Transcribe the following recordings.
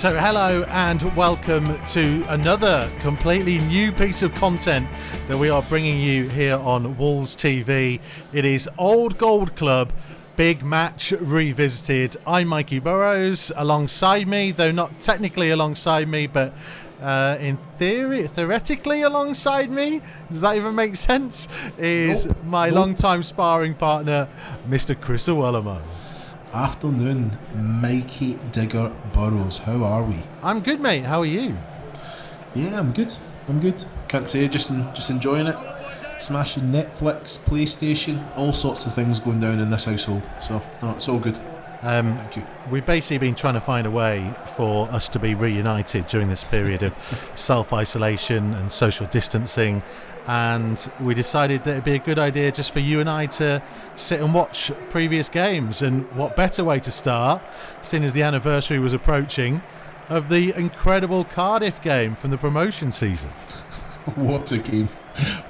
So hello and welcome to another completely new piece of content that we are bringing you here on Wolves TV. It is Old Gold Club Big Match Revisited. I'm Mikey Burrows. Alongside me, though not technically alongside me, but in theory, theoretically alongside me, does that even make sense, is my long-time sparring partner, Mr. Chris Iwelumo. Afternoon, Mikey Digger Burrows. How are we? I'm good, mate. How are you? Yeah, I'm good. Can't say, just enjoying it. Smashing Netflix, PlayStation, all sorts of things going down in this household. So, no, it's all good. Thank you. We've basically been trying to find a way for us to be reunited during this period of self-isolation and social distancing, and we decided that it'd be a good idea just for you and I to sit and watch previous games. And what better way to start, seeing as the anniversary was approaching, of the incredible Cardiff game from the promotion season. What a game.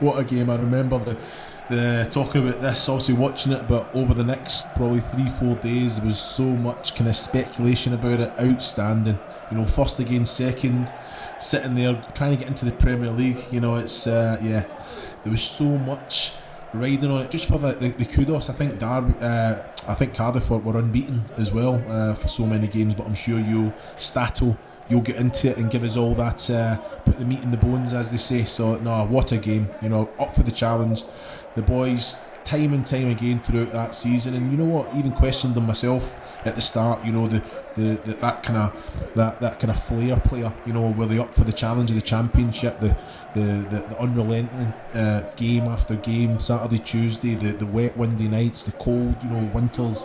I remember the talking about this, obviously watching it, but over the next probably 3-4 days there was so much kind of speculation about it. Outstanding, first against second, sitting there trying to get into the Premier League. There was so much riding on it, just for the kudos. I think Cardiff were unbeaten as well for so many games, but I'm sure you'll get into it and give us all that, put the meat in the bones, as they say. So, no, what a game. Up for the challenge. The boys, time and time again throughout that season. And you know what? Even questioned them myself at the start. That kind of flair player. Were they up for the challenge of the championship? The unrelenting game after game, Saturday, Tuesday, the wet, windy nights, the cold, winters.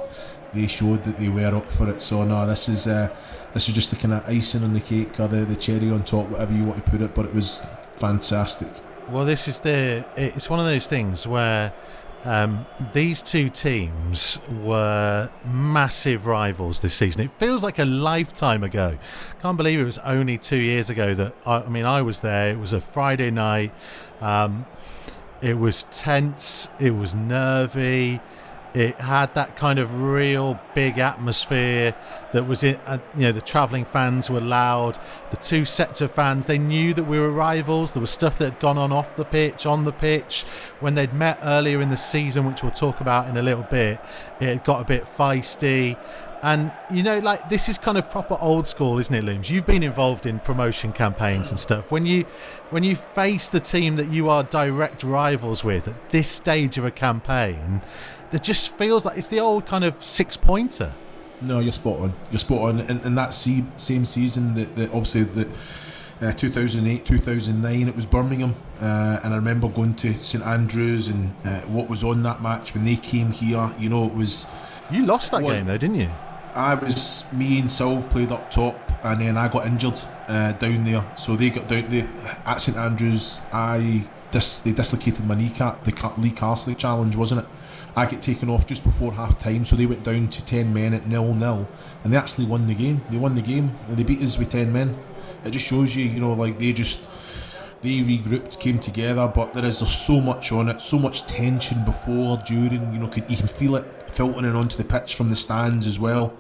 They showed that they were up for it. So, no, this is just the kind of icing on the cake, or the cherry on top, whatever you want to put it, but it was fantastic. Well, it's one of those things where these two teams were massive rivals this season. It feels like a lifetime ago. Can't believe it was only 2 years ago that I was there. It was a Friday night. It was tense. It was nervy. It had that kind of real big atmosphere that was in, the travelling fans were loud. The two sets of fans, they knew that we were rivals. There was stuff that had gone on off the pitch, on the pitch. When they'd met earlier in the season, which we'll talk about in a little bit, it had got a bit feisty. And, this is kind of proper old school, isn't it, Looms? You've been involved in promotion campaigns and stuff. When you face the team that you are direct rivals with at this stage of a campaign, it just feels like it's the old kind of six-pointer. No, you're spot on. In that same season, that obviously the 2008, 2009, it was Birmingham, and I remember going to St Andrews and what was on that match when they came here. It was. You lost that game though, didn't you? Me and Silv played up top, and then I got injured down there. So they got down there at St Andrews. They dislocated my kneecap. The Lee Carsley challenge, wasn't it? I get taken off just before half time, so they went down to 10 men at 0-0, and they actually won the game. They won the game and they beat us with 10 men. It just shows you, they regrouped, came together, but there's so much on it, so much tension before, during, you can feel it filtering onto the pitch from the stands as well.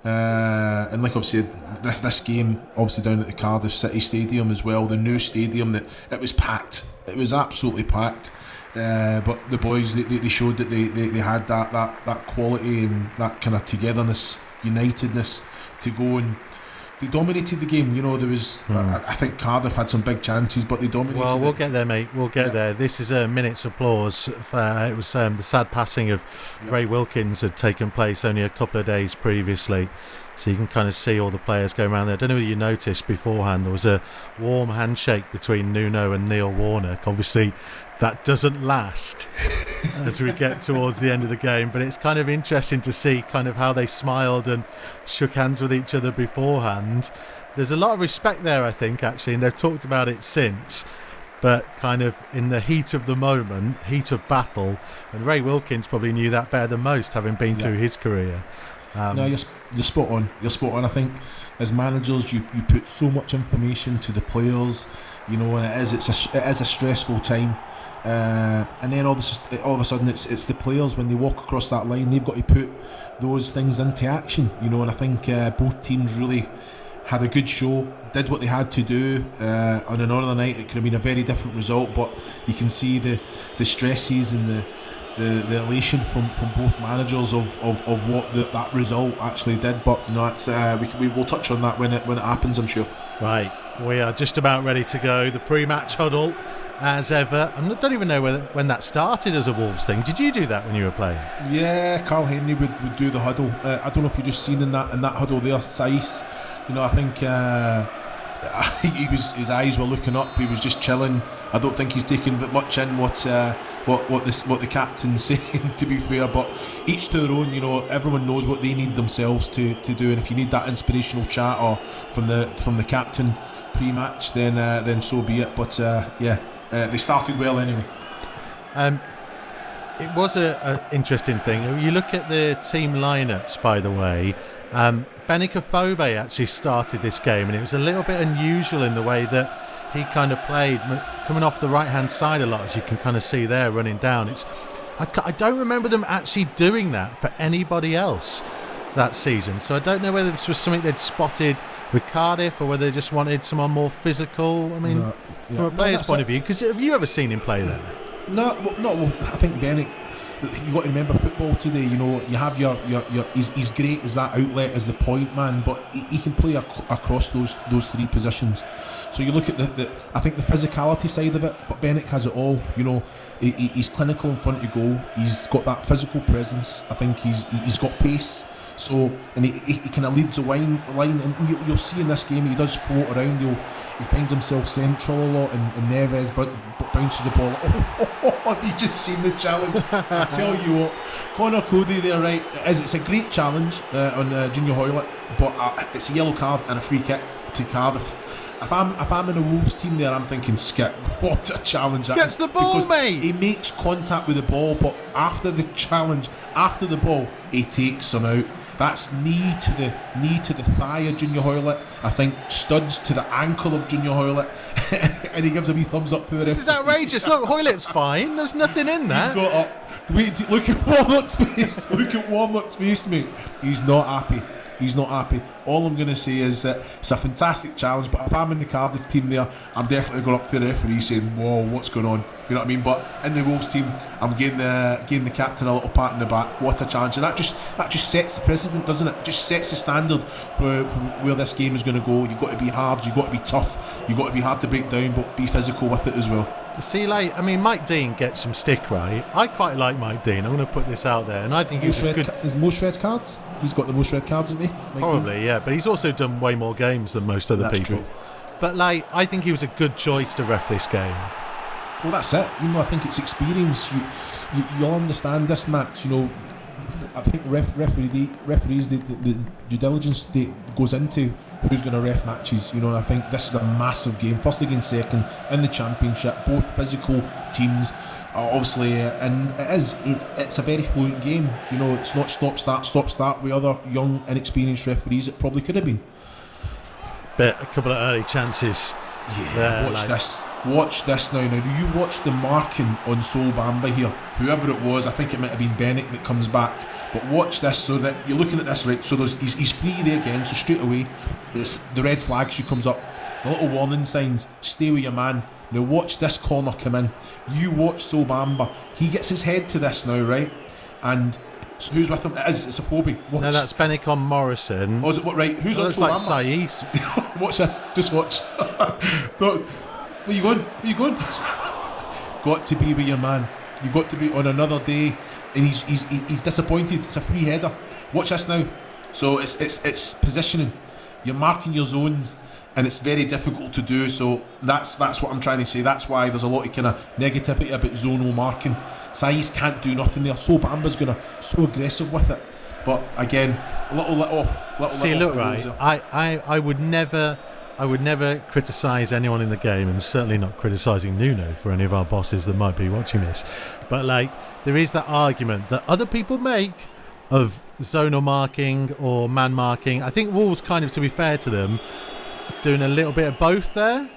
And like I've said, this game obviously down at the Cardiff City Stadium as well, the new stadium, that it was packed. It was absolutely packed. But the boys, they showed that they had that quality and that kind of togetherness, unitedness to go, and they dominated the game. There was, I think Cardiff had some big chances, but they dominated. Well, we'll get there, mate. We'll get there. This is a minute's applause. It was the sad passing of Ray Wilkins had taken place only a couple of days previously. So you can kind of see all the players going around there. I don't know whether you noticed beforehand, there was a warm handshake between Nuno and Neil Warnock. Obviously, that doesn't last as we get towards the end of the game. But it's kind of interesting to see kind of how they smiled and shook hands with each other beforehand. There's a lot of respect there, I think, actually, and they've talked about it since. But kind of in the heat of the moment, heat of battle, and Ray Wilkins probably knew that better than most, having been through his career. No, you're spot on. I think as managers, you put so much information to the players, and it is a stressful time. And then all of a sudden it's the players, when they walk across that line, they've got to put those things into action, and I think both teams really had a good show, did what they had to do. On another night it could have been a very different result, but you can see the stresses and the elation from both managers of what that result actually did. But it's we will touch on that when it happens, I'm sure. Right, we are just about ready to go. The pre-match huddle, as ever. I don't even know when that started as a Wolves thing. Did you do that when you were playing? Yeah, Carl Henry would do the huddle. I don't know if you just seen in that huddle there, Saiz. I think his eyes were looking up. He was just chilling. I don't think he's taking much in what the captain's saying, to be fair. But each to their own. Everyone knows what they need themselves to do. And if you need that inspirational chat or from the captain pre-match, then so be it. But they started well anyway. It was an interesting thing. You look at the team lineups, by the way. Benica Fobe actually started this game, and it was a little bit unusual in the way that he kind of played, coming off the right hand side a lot, as you can kind of see there running down. I don't remember them actually doing that for anybody else that season, so I don't know whether this was something they'd spotted with Cardiff or whether they just wanted someone more physical. I mean, from a player's point of view, because have you ever seen him play there? No. I think Bennett, you got to remember football today. You have your he's great as that outlet, as the point man, but he can play across those three positions. So you look at I think the physicality side of it, but Bennett has it all. He's clinical in front of goal. He's got that physical presence. I think he's got pace. So, and he kind of leads the line, and you'll see in this game he does float around. He finds himself central a lot, and Neves bounces the ball. Have you just seen the challenge? I tell you what, Connor Cody there, right? It's a great challenge on Junior Hoylett, but it's a yellow card and a free kick to Cardiff. If I'm in a Wolves team there, I'm thinking, Skip, what a challenge that Gets is. the ball, because mate. He makes contact with the ball, but after the challenge, after the ball, he takes him out. That's knee to the thigh of Junior Hoylett. I think studs to the ankle of Junior Hoylett, and he gives a wee thumbs up to the ref. This is outrageous. Look, Hoylett's fine. There's nothing in that. He's got up. Wait, look at Warnock's face. Look at Warnock's face, mate. He's not happy. He's not happy. All I'm going to say is that it's a fantastic challenge, but if I'm in the Cardiff team there, I'm definitely going up to the referee saying, whoa, what's going on? You know what I mean? But in the Wolves team, I'm giving the captain a little pat in the back. What a challenge. And that just sets the precedent, doesn't it? It just sets the standard for where this game is going to go. You've got to be hard, you've got to be tough, you've got to be hard to break down, but be physical with it as well. See, Mike Dean gets some stick, right? I quite like Mike Dean. I'm going to put this out there, and I think he's a good. Is most red cards? He's got the most red cards, isn't he? Probably, yeah. But he's also done way more games than most other people. True. But I think he was a good choice to ref this game. Well, that's it. I think it's experience. You'll understand this match. I think referees, the due diligence that goes into who's going to ref matches. And I think this is a massive game. First against second in the Championship. Both physical teams, obviously, and it's a very fluent game. It's not stop start with other young, inexperienced referees. It probably could have been. But a couple of early chances. Yeah, watch this now. Now, do you watch the marking on Sol Bamba here? Whoever it was, I think it might have been Bennett that comes back. But watch this, so that you're looking at this, right? So he's free there again. So straight away, it's the red flag. She comes up, the little warning signs. Stay with your man. Now watch this corner come in. You watch Sol Bamba. He gets his head to this now, right? And so who's with him? It's a phobia. No, that's Benicon Morrison. Oh, is it what? Right? Who's on Sol Bamba? Looks like Saiz. Watch this. Just watch. Where you going? Got to be with your man. You got to be on another day, and he's disappointed. It's a free header. Watch this now. So it's positioning. You're marking your zones, and it's very difficult to do. So that's what I'm trying to say. That's why there's a lot of kind of negativity about zonal marking. Saiz can't do nothing there. So Bamba's so aggressive with it. But again, a little let off. See, look, right. I would never criticise anyone in the game, and certainly not criticising Nuno for any of our bosses that might be watching this. But there is that argument that other people make of zonal marking or man marking. I think Wolves, kind of, to be fair to them, doing a little bit of both there.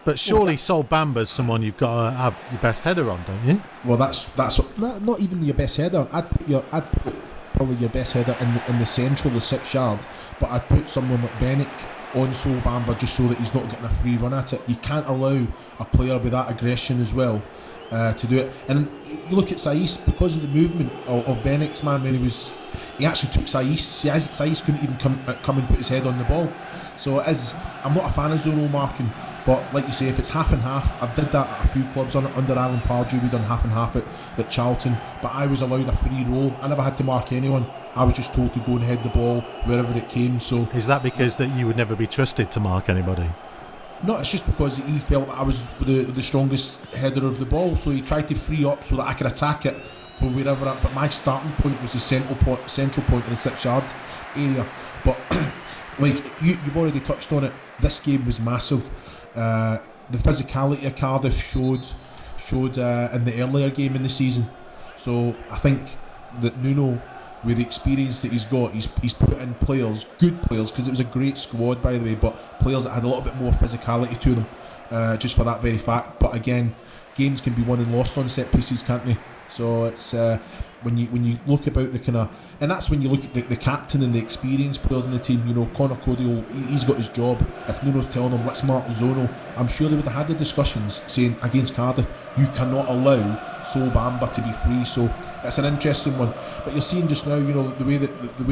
But surely Sol Bamba's someone you've got to have your best header on, don't you? Well, that's not even your best header. I'd put probably your best header in the central, the 6 yard. But I'd put someone like Bennett on Sol Bamba just so that he's not getting a free run at it. You can't allow a player with that aggression as well to do it. And you look at Saiss, because of the movement of Bennett's man when he actually took Saiss. Saiss couldn't even come and put his head on the ball. So I'm not a fan of zonal marking, but like you say, if it's half and half, I've did that at a few clubs under Alan Pardew. We done half and half at Charlton, but I was allowed a free roll. I never had to mark anyone. I was just told to go and head the ball wherever it came. So is that because that you would never be trusted to mark anybody? No, it's just because he felt that I was the strongest header of the ball, so he tried to free up so that I could attack it for wherever. But my starting point was the central point in the 6-yard area. But like you've already touched on it, this game was massive. The physicality of Cardiff showed in the earlier game in the season. So I think that Nuno, with the experience that he's got, he's put in players, good players, because it was a great squad, by the way, but players that had a little bit more physicality to them, just for that very fact. But again, games can be won and lost on set pieces, can't they? So it's when you look about the kind of, and that's when you look at the captain and the experienced players in the team. You know, Conor Cody, he's got his job. If Nuno's telling him let's mark zonal, I'm sure they would have had the discussions saying against Cardiff, you cannot allow Sol Bamba to be free. So it's an interesting one. But you're seeing just now, you know, the way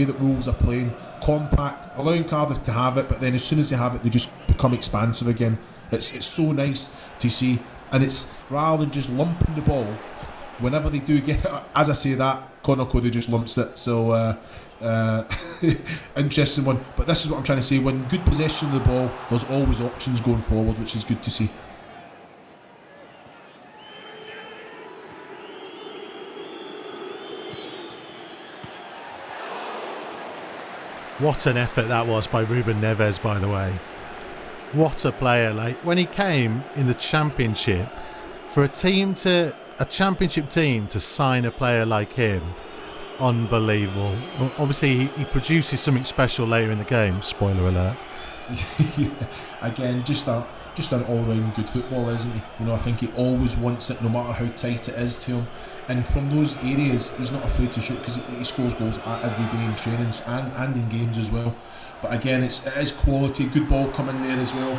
that Wolves are playing, compact, allowing Cardiff to have it, but then as soon as they have it, they just become expansive again. It's so nice to see, and it's rather than just lumping the ball. Whenever they do get it, as I say that, Conor Cody just lumps it. So interesting one. But this is what I'm trying to say. When good possession of the ball, there's always options going forward, which is good to see. What an effort that was by Ruben Neves, by the way. What a player. Like, when he came in the Championship, for a Championship team to sign a player like him, unbelievable. Obviously, he produces something special later in the game. Spoiler alert. Yeah, again, just an all-round good footballer, isn't he? You know, I think he always wants it, no matter how tight it is to him. And from those areas, he's not afraid to shoot, because he scores goals every day in trainings and in games as well. But again, it is quality, good ball coming there as well.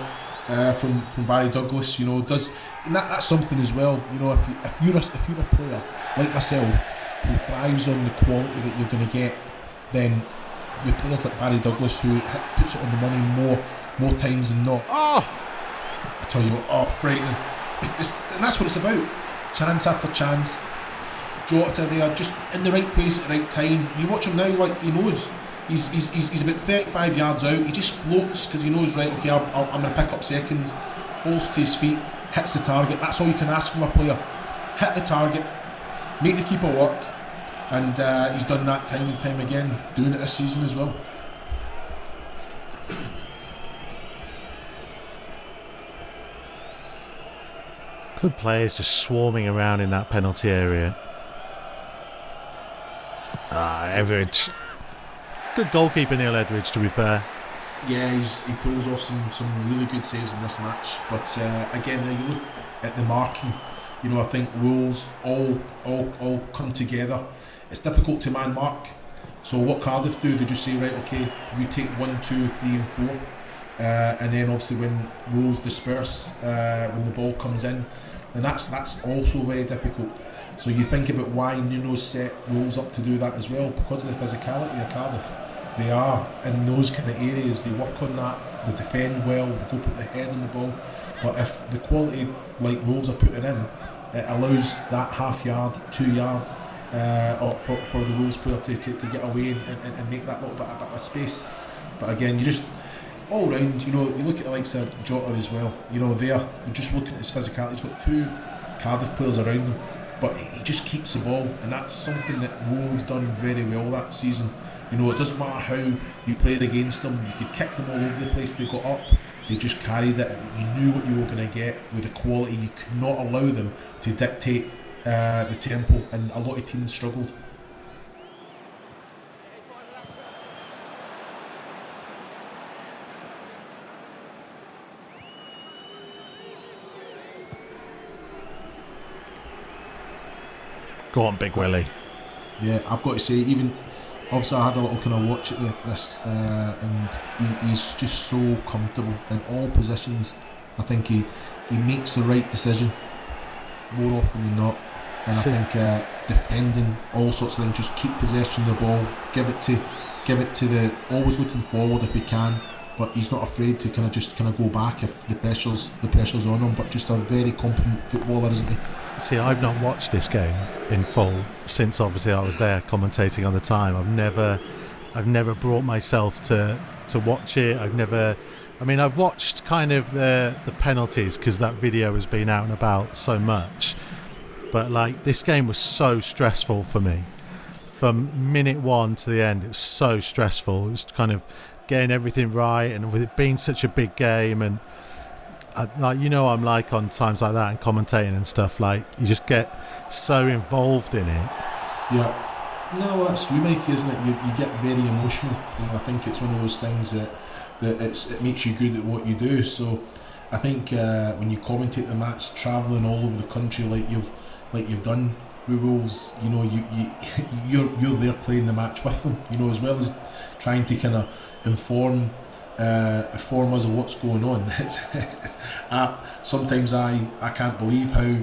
From Barry Douglas, you know, and that's something as well. You know, if you're a player like myself who thrives on the quality that you're going to get, then with players like Barry Douglas who puts it on the money more times than not. I tell you what, frightening. And that's what it's about. Chance after chance. Jota there, just in the right place at the right time. You watch him now, like he knows. He's about 35 yards out. He just floats because he knows, right, okay, I'm going to pick up seconds. Falls to his feet, hits the target. That's all you can ask from a player. Hit the target, make the keeper work, and he's done that time and time again, doing it this season as well. Good players just swarming around in that penalty area. Etheridge. Good goalkeeper, Neil Etheridge, to be fair. Yeah, he pulls off some really good saves in this match. But again, now you look at the marking. You know, I think Wolves all come together. It's difficult to man mark. So what Cardiff do, they just say, right, okay, you take 1, 2, 3 and 4. And then obviously when Wolves disperse, when the ball comes in, and that's also very difficult. So you think about why Nuno's set Wolves up to do that as well, because of the physicality of Cardiff. They are in those kind of areas, they work on that, they defend well, they go put their head on the ball. But if the quality like Wolves are putting in, it allows that half yard, 2 yard for the Wolves player to get away and make that little bit of space. But again, you just all round, you know, you look at the likes of Jota as well, you know, you're just looking at his physicality. He's got 2 Cardiff players around him, but he just keeps the ball, and that's something that Wolves done very well that season. You know, it doesn't matter how you played against them, you could kick them all over the place, they got up, they just carried it. You knew what you were going to get with the quality. You could not allow them to dictate the tempo, and a lot of teams struggled. Go on, Big Willie. Yeah, I've got to say, even obviously I had a little kind of watch at this, and he's just so comfortable in all positions. I think he makes the right decision more often than not, and I think defending, all sorts of things, just keep possession of the ball, give it to the, always looking forward if he can, but he's not afraid to kind of go back if the pressure's on him. But just a very competent footballer, isn't he? See, I've not watched this game in full since obviously I was there commentating on the time. I've never brought myself to watch it. I've watched kind of the penalties because that video has been out and about so much. But like, this game was so stressful for me. From minute one to the end, it was so stressful. It was kind of getting everything right, and with it being such a big game, and I'm like on times like that and commentating and stuff, like you just get so involved in it. Yeah, no, well, that's you, Mikey, isn't it? You get very emotional. I think it's one of those things that it makes you good at what you do. So I think when you commentate the match, travelling all over the country like you've done with Wolves, you're there playing the match with them, as well as trying to kind of inform us of what's going on. Sometimes I can't believe how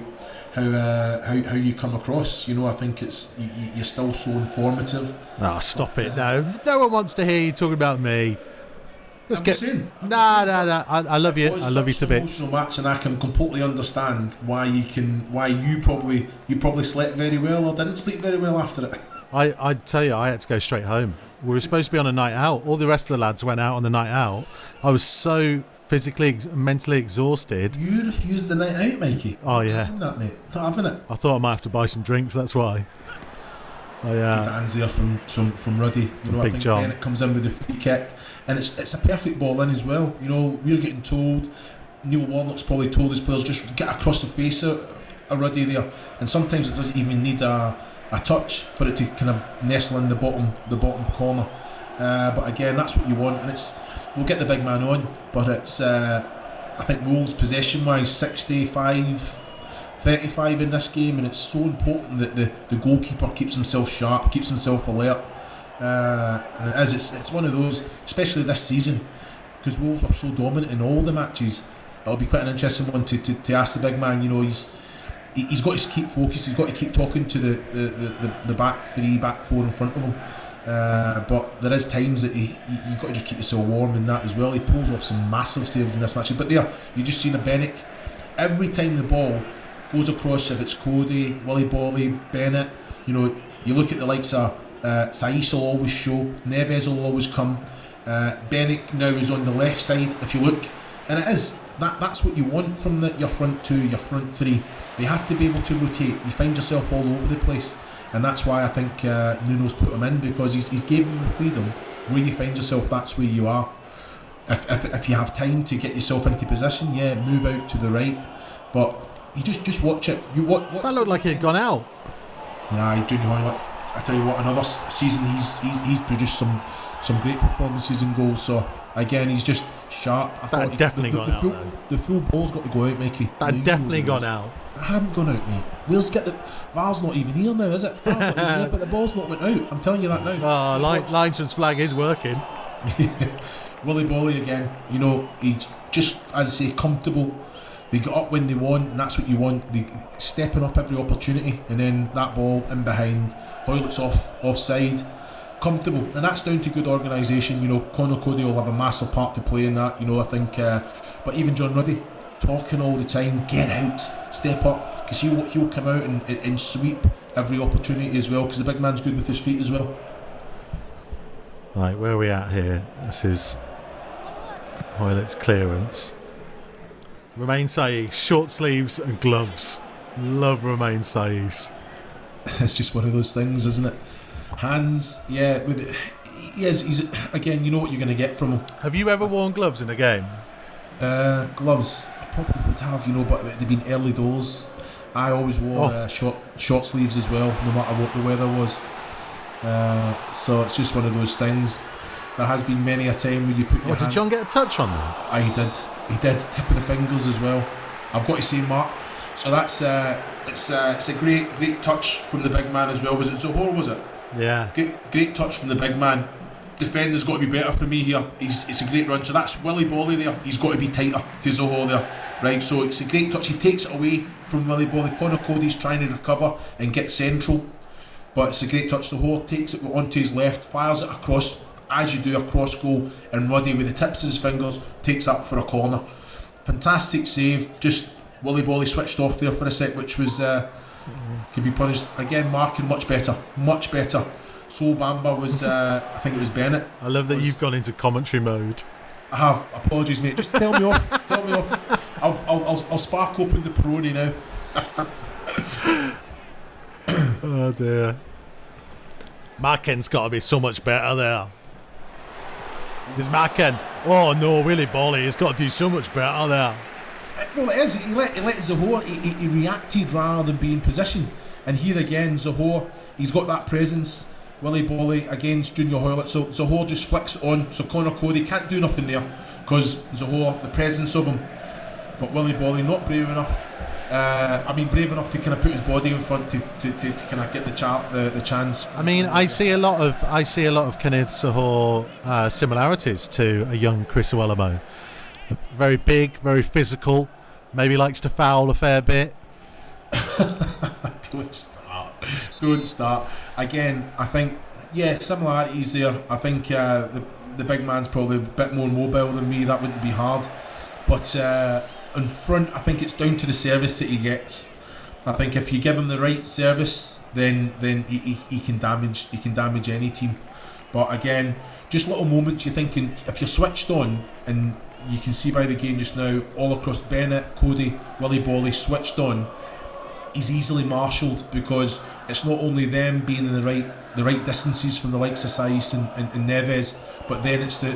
you come across. I think you're still so informative. Oh, stop it now. No one wants to hear you talking about me. Nah. I love you. I love you to bits. Emotional match, and I can completely understand why you probably slept very well or didn't sleep very well after it. I tell you, I had to go straight home. We were supposed to be on a night out. All the rest of the lads went out on the night out. I was so physically, mentally exhausted. You refused the night out, Mikey. Oh yeah, not having that, mate. Not having it. I thought I might have to buy some drinks. That's why. Good hands there from Ruddy. I think John. Bennett comes in with the free kick, and it's a perfect ball in as well. We're getting told, Neil Warnock's probably told his players, just get across the face of Ruddy there, and sometimes it doesn't even need a touch for it to kind of nestle in the bottom corner. But again, that's what you want, and we'll get the big man on, but it's I think Wolves possession wise 65-35 in this game, and it's so important that the goalkeeper keeps himself sharp, keeps himself alert, and it's one of those, especially this season, because Wolves were so dominant in all the matches. It'll be quite an interesting one to ask the big man. He's got to keep focused. He's got to keep talking to the back three, back four in front of him. But there is times that you've got to just keep yourself warm in that as well. He pulls off some massive saves in this match. But there, you just seen a Bennett. Every time the ball goes across, if it's Cody, Willy Bolly, Bennett, you look at the likes of Saiss will always show, Neves will always come. Bennett now is on the left side, if you look, and it is. That's what you want from your front two, your front three. They have to be able to rotate. You find yourself all over the place, and that's why I think Nuno's put him in, because he's given them the freedom. Where you find yourself, that's where you are. If you have time to get yourself into position, move out to the right, but you just watch it. That looked like it had gone out. Yeah, I do know. I tell you what, another season he's produced some great performances and goals. So again, he's just sharp. That definitely gone out. The full ball's got to go out, Mikey. That definitely gone out. It hadn't gone out, mate. We'll get the VAR's not even here now, is it? VAR's not even here, but the ball's not went out. I'm telling you that now. Linesman's flag is working. Willy Bolly again. He's just, as I say, comfortable. They get up when they want, and that's what you want. They stepping up every opportunity, and then that ball in behind. Hoylett's offside. Comfortable, and that's down to good organisation. Conor Cody will have a massive part to play in that. I think, but even John Ruddy talking all the time, get out, step up, because he'll come out and sweep every opportunity as well, because the big man's good with his feet as well. Right, where are we at here? This is Hoylett's clearance. Romain Saiss, short sleeves and gloves. Love Romain Saiss. It's just one of those things, isn't it? Hands, he's again, you know what you're going to get from him. Have you ever worn gloves in a game? Gloves, I probably would have, but they've been early doors. I always wore short sleeves as well, no matter what the weather was. So it's just one of those things. There has been many a time where you put your hand... Did John get a touch on that? He did. Tip of the fingers as well. I've got to say, Mark. So that's it's a great touch from the big man as well. Was it Zohor? Was it? Yeah. Great touch from the big man. Defender's got to be better for me here. It's a great run. So that's Willy Bolly there. He's got to be tighter to Zaho there. Right, so it's a great touch. He takes it away from Willy Bolly. Connor Cody's trying to recover and get central. But it's a great touch. Zaho takes it onto his left, fires it across, as you do a cross goal, and Ruddy with the tips of his fingers takes that for a corner. Fantastic save. Just Willy Bolly switched off there for a sec, which was can be punished. Again, marking much better. Soul Bamba was I think it was Bennett. I love that you've gone into commentary mode. I have. Apologies, mate. Just tell me off. I'll spark open the Peroni now. Oh dear. Macken's got to be so much better there. There's Macken. Oh no, Willy Bolly has got to do so much better there. Well, it is. He let Zaho. He reacted rather than be in position. And here again, Zaho, he's got that presence. Willy Bolly against Junior Hoylett. So Zaho just flicks it on. So Connor Cody can't do nothing there because Zaho, the presence of him. But Willy Bolly not brave enough. Brave enough to kind of put his body in front to kind of get the chance. I mean, I see a lot of Kenneth Zaho similarities to a young Chris Iwelumo. Very big, very physical. Maybe likes to foul a fair bit. Don't start. Again, I think similarities there. I think the big man's probably a bit more mobile than me. That wouldn't be hard, but. In front, I think it's down to the service that he gets. I think if you give him the right service, then he can damage any team. But again, just little moments you're thinking if you're switched on, and you can see by the game just now, all across Bennett, Cody, Willy Bolly switched on. He's easily marshalled because it's not only them being in the right distances from the likes of Saiss and Neves, but then it's the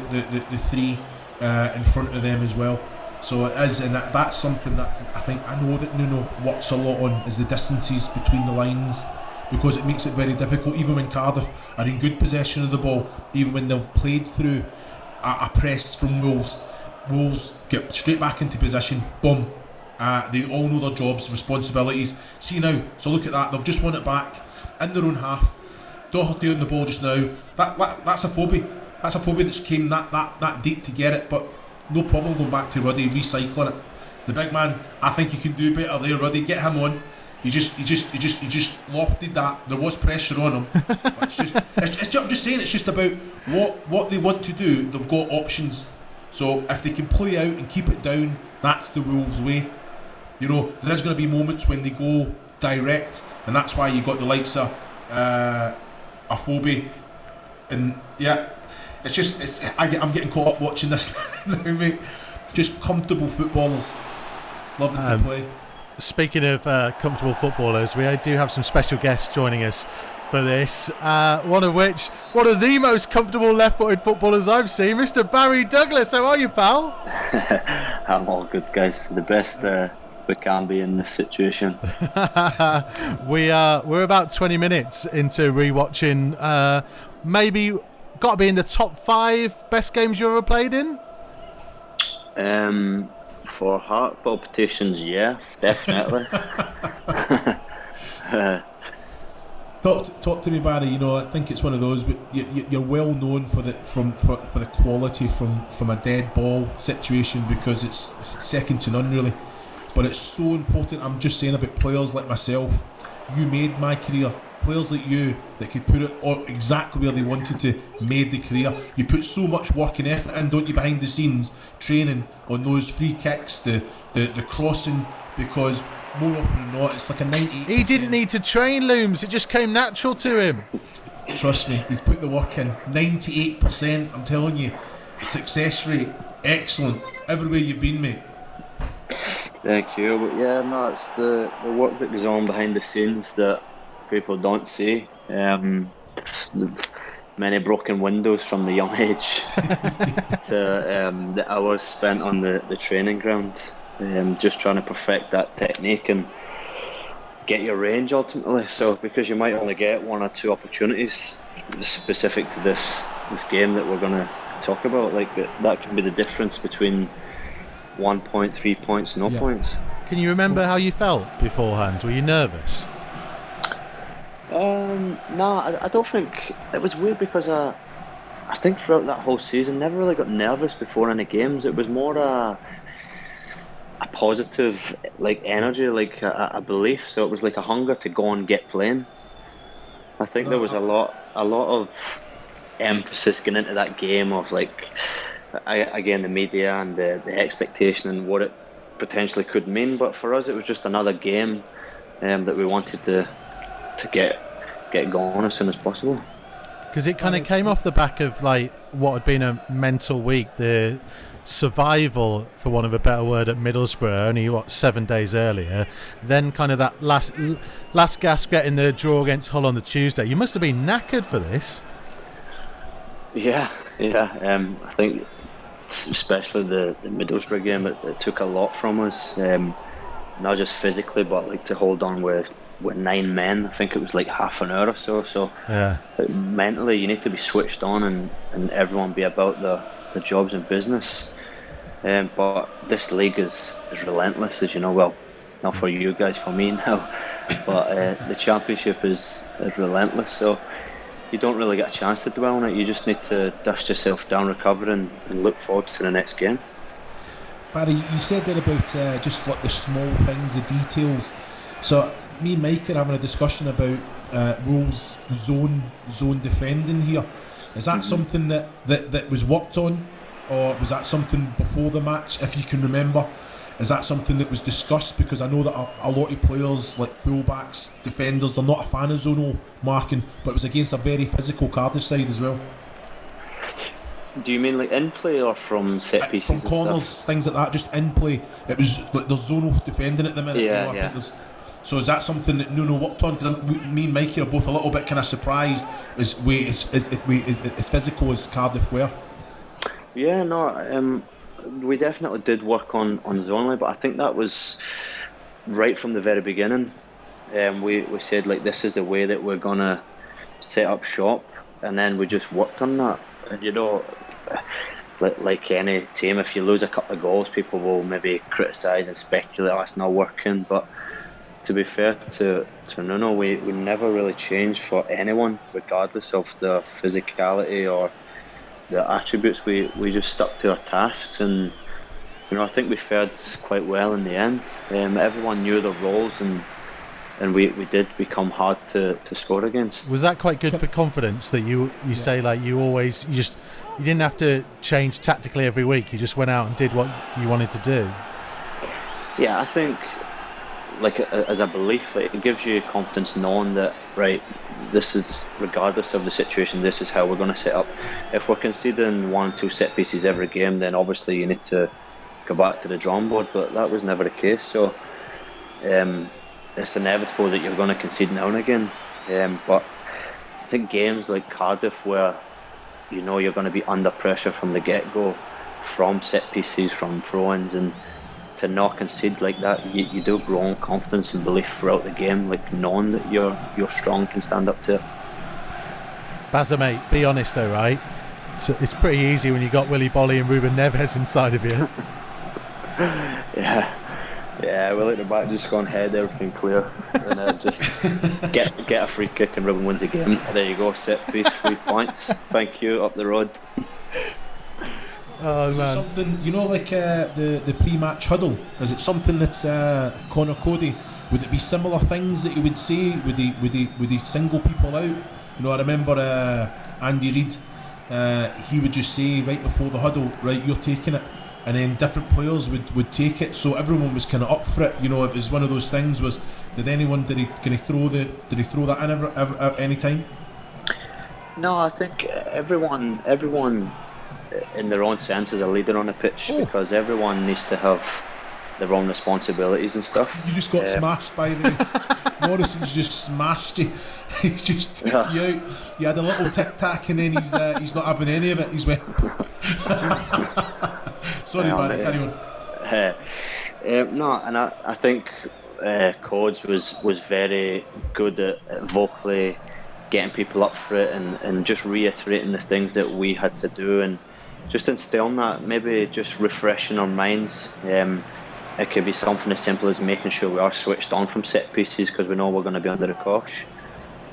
three in front of them as well. So it is, and that's something that I know that Nuno works a lot on, is the distances between the lines, because it makes it very difficult. Even when Cardiff are in good possession of the ball, even when they've played through a press from Wolves get straight back into possession, boom. They all know their jobs, responsibilities. See now, so look at that, they've just won it back in their own half. Doherty on the ball just now. That's a phobia. That's a phobia that's came that deep to get it, but no problem going back to Ruddy, recycling it. The big man, I think he can do better there. Ruddy, get him on. He just lofted that. There was pressure on him. I'm just saying, it's just about what they want to do. They've got options. So if they can play out and keep it down, that's the Wolves' way. You know, there's going to be moments when they go direct, and that's why you got the likes of Afobe, and yeah. I'm getting caught up watching this now, mate. Just comfortable footballers, loving to play. Speaking of comfortable footballers, we do have some special guests joining us for this. One of the most comfortable left-footed footballers I've seen, Mr. Barry Douglas. How are you, pal? I'm all good, guys. The best we can be in this situation. We're about 20 minutes into rewatching. Maybe. Got to be in the top 5 best games you ever played in? For heart palpitations, yeah, definitely. Talk to me, Barry. You know, I think it's one of those. You're well known for the quality from a dead ball situation, because it's second to none, really. But it's so important. I'm just saying about players like myself. You made my career. Players like you that could put it exactly where they wanted to made the career. You put so much work and effort in, don't you, behind the scenes, training on those free kicks, the crossing, because more often than not it's like a 98%. He didn't need to train, Looms, it just came natural to him. Trust me, he's put the work in. 98%, I'm telling you. Success rate, excellent. Everywhere you've been, mate. Thank you. But yeah, no, it's the work that goes on behind the scenes that people don't see. Many broken windows from the young age to the hours spent on the training ground, just trying to perfect that technique and get your range ultimately. So because you might only get 1 or 2 opportunities specific to this game that we're going to talk about, like that can be the difference between 1 point, 3 points, no points. Can you remember how you felt beforehand? Were you nervous? No, I don't think it was weird because I think throughout that whole season, never really got nervous before any games. It was more a positive like energy, like a belief. So it was like a hunger to go and get playing. I think there was No, a lot of emphasis going into that game of like, again, the media and the expectation and what it potentially could mean. But for us, it was just another game that we wanted to get going as soon as possible. Because it kind of came off the back of like what had been a mental week, the survival, for want of a better word, at Middlesbrough only 7 days earlier. Then kind of that last gasp getting the draw against Hull on the Tuesday. You must have been knackered for this. Yeah. I think especially the Middlesbrough game, it took a lot from us, not just physically, but like to hold on with 9 men. I think it was like half an hour or so. So Yeah. mentally, you need to be switched on and everyone be about the jobs and business. But this league is relentless, as you know. Well, not for you guys, for me now. But the championship is relentless. So you don't really get a chance to dwell on it. You just need to dust yourself down, recover, and look forward to the next game. Barry, you said there about just like the small things, the details. So me and Mikey are having a discussion about Wolves' zone defending here. Is that something that was worked on, or was that something before the match, if you can remember? Is that something that was discussed? Because I know that a lot of players, like fullbacks, defenders, they're not a fan of zonal marking, but it was against a very physical Cardiff side as well. Do you mean like in play or from set pieces? From corners, things like that, just in play. It was like there's zonal defending at the minute. Yeah, I think there's. So is that something that Nuno worked on? Because me and Mikey are both a little bit kind of surprised as physical as Cardiff were. Yeah, no, we definitely did work on zonally, but I think that was right from the very beginning. We said like this is the way that we're gonna set up shop, and then we just worked on that. And you know, like any team, if you lose a couple of goals, people will maybe criticise and speculate, oh, it's not working. But to be fair to Nuno, we never really changed for anyone, regardless of the physicality or the attributes. We just stuck to our tasks, and you know, I think we fared quite well in the end. Everyone knew their roles, and we did become hard to score against. Was that quite good for confidence that you say like you didn't have to change tactically every week, you just went out and did what you wanted to do? Yeah, I think like as a belief, like, it gives you confidence knowing that, right, this is, regardless of the situation, this is how we're going to set up. If we're conceding 1-2 set pieces every game, then obviously you need to go back to the drawing board, but that was never the case. So it's inevitable that you're going to concede now and again, but I think games like Cardiff, where you know you're going to be under pressure from the get-go, from set pieces, from throw-ins, and to not concede like that, you do grow in confidence and belief throughout the game, like knowing that you're strong, can stand up to it. Bazza, mate, be honest though, right? It's pretty easy when you got Willy Bolly and Ruben Neves inside of you. Yeah, we like the back, just go on head, everything clear, and just get a free kick and Ruben wins the game. There you go, set piece, 3 points. Thank you, up the road. Oh, man. Something, you know, like the pre-match huddle, is it something that's Connor Cody, would it be similar things that he would say? Would he single people out? You know, I remember Andy Reid, he would just say right before the huddle, right, you're taking it, and then different players would take it, so everyone was kind of up for it. You know, it was one of those things. Did he throw that in ever at any time? No, I think everyone in their own sense is a leader on the pitch, because everyone needs to have their own responsibilities and stuff. You just got smashed by the Morrison's just smashed you. He just took you out. You had a little tic tac, and then he's not having any of it. He's went. Sorry, man. Carry on. No, and I think Codes was very good at vocally getting people up for it, and just reiterating the things that we had to do, and just instilling that, maybe just refreshing our minds. It could be something as simple as making sure we are switched on from set pieces, because we know we're going to be under the cosh.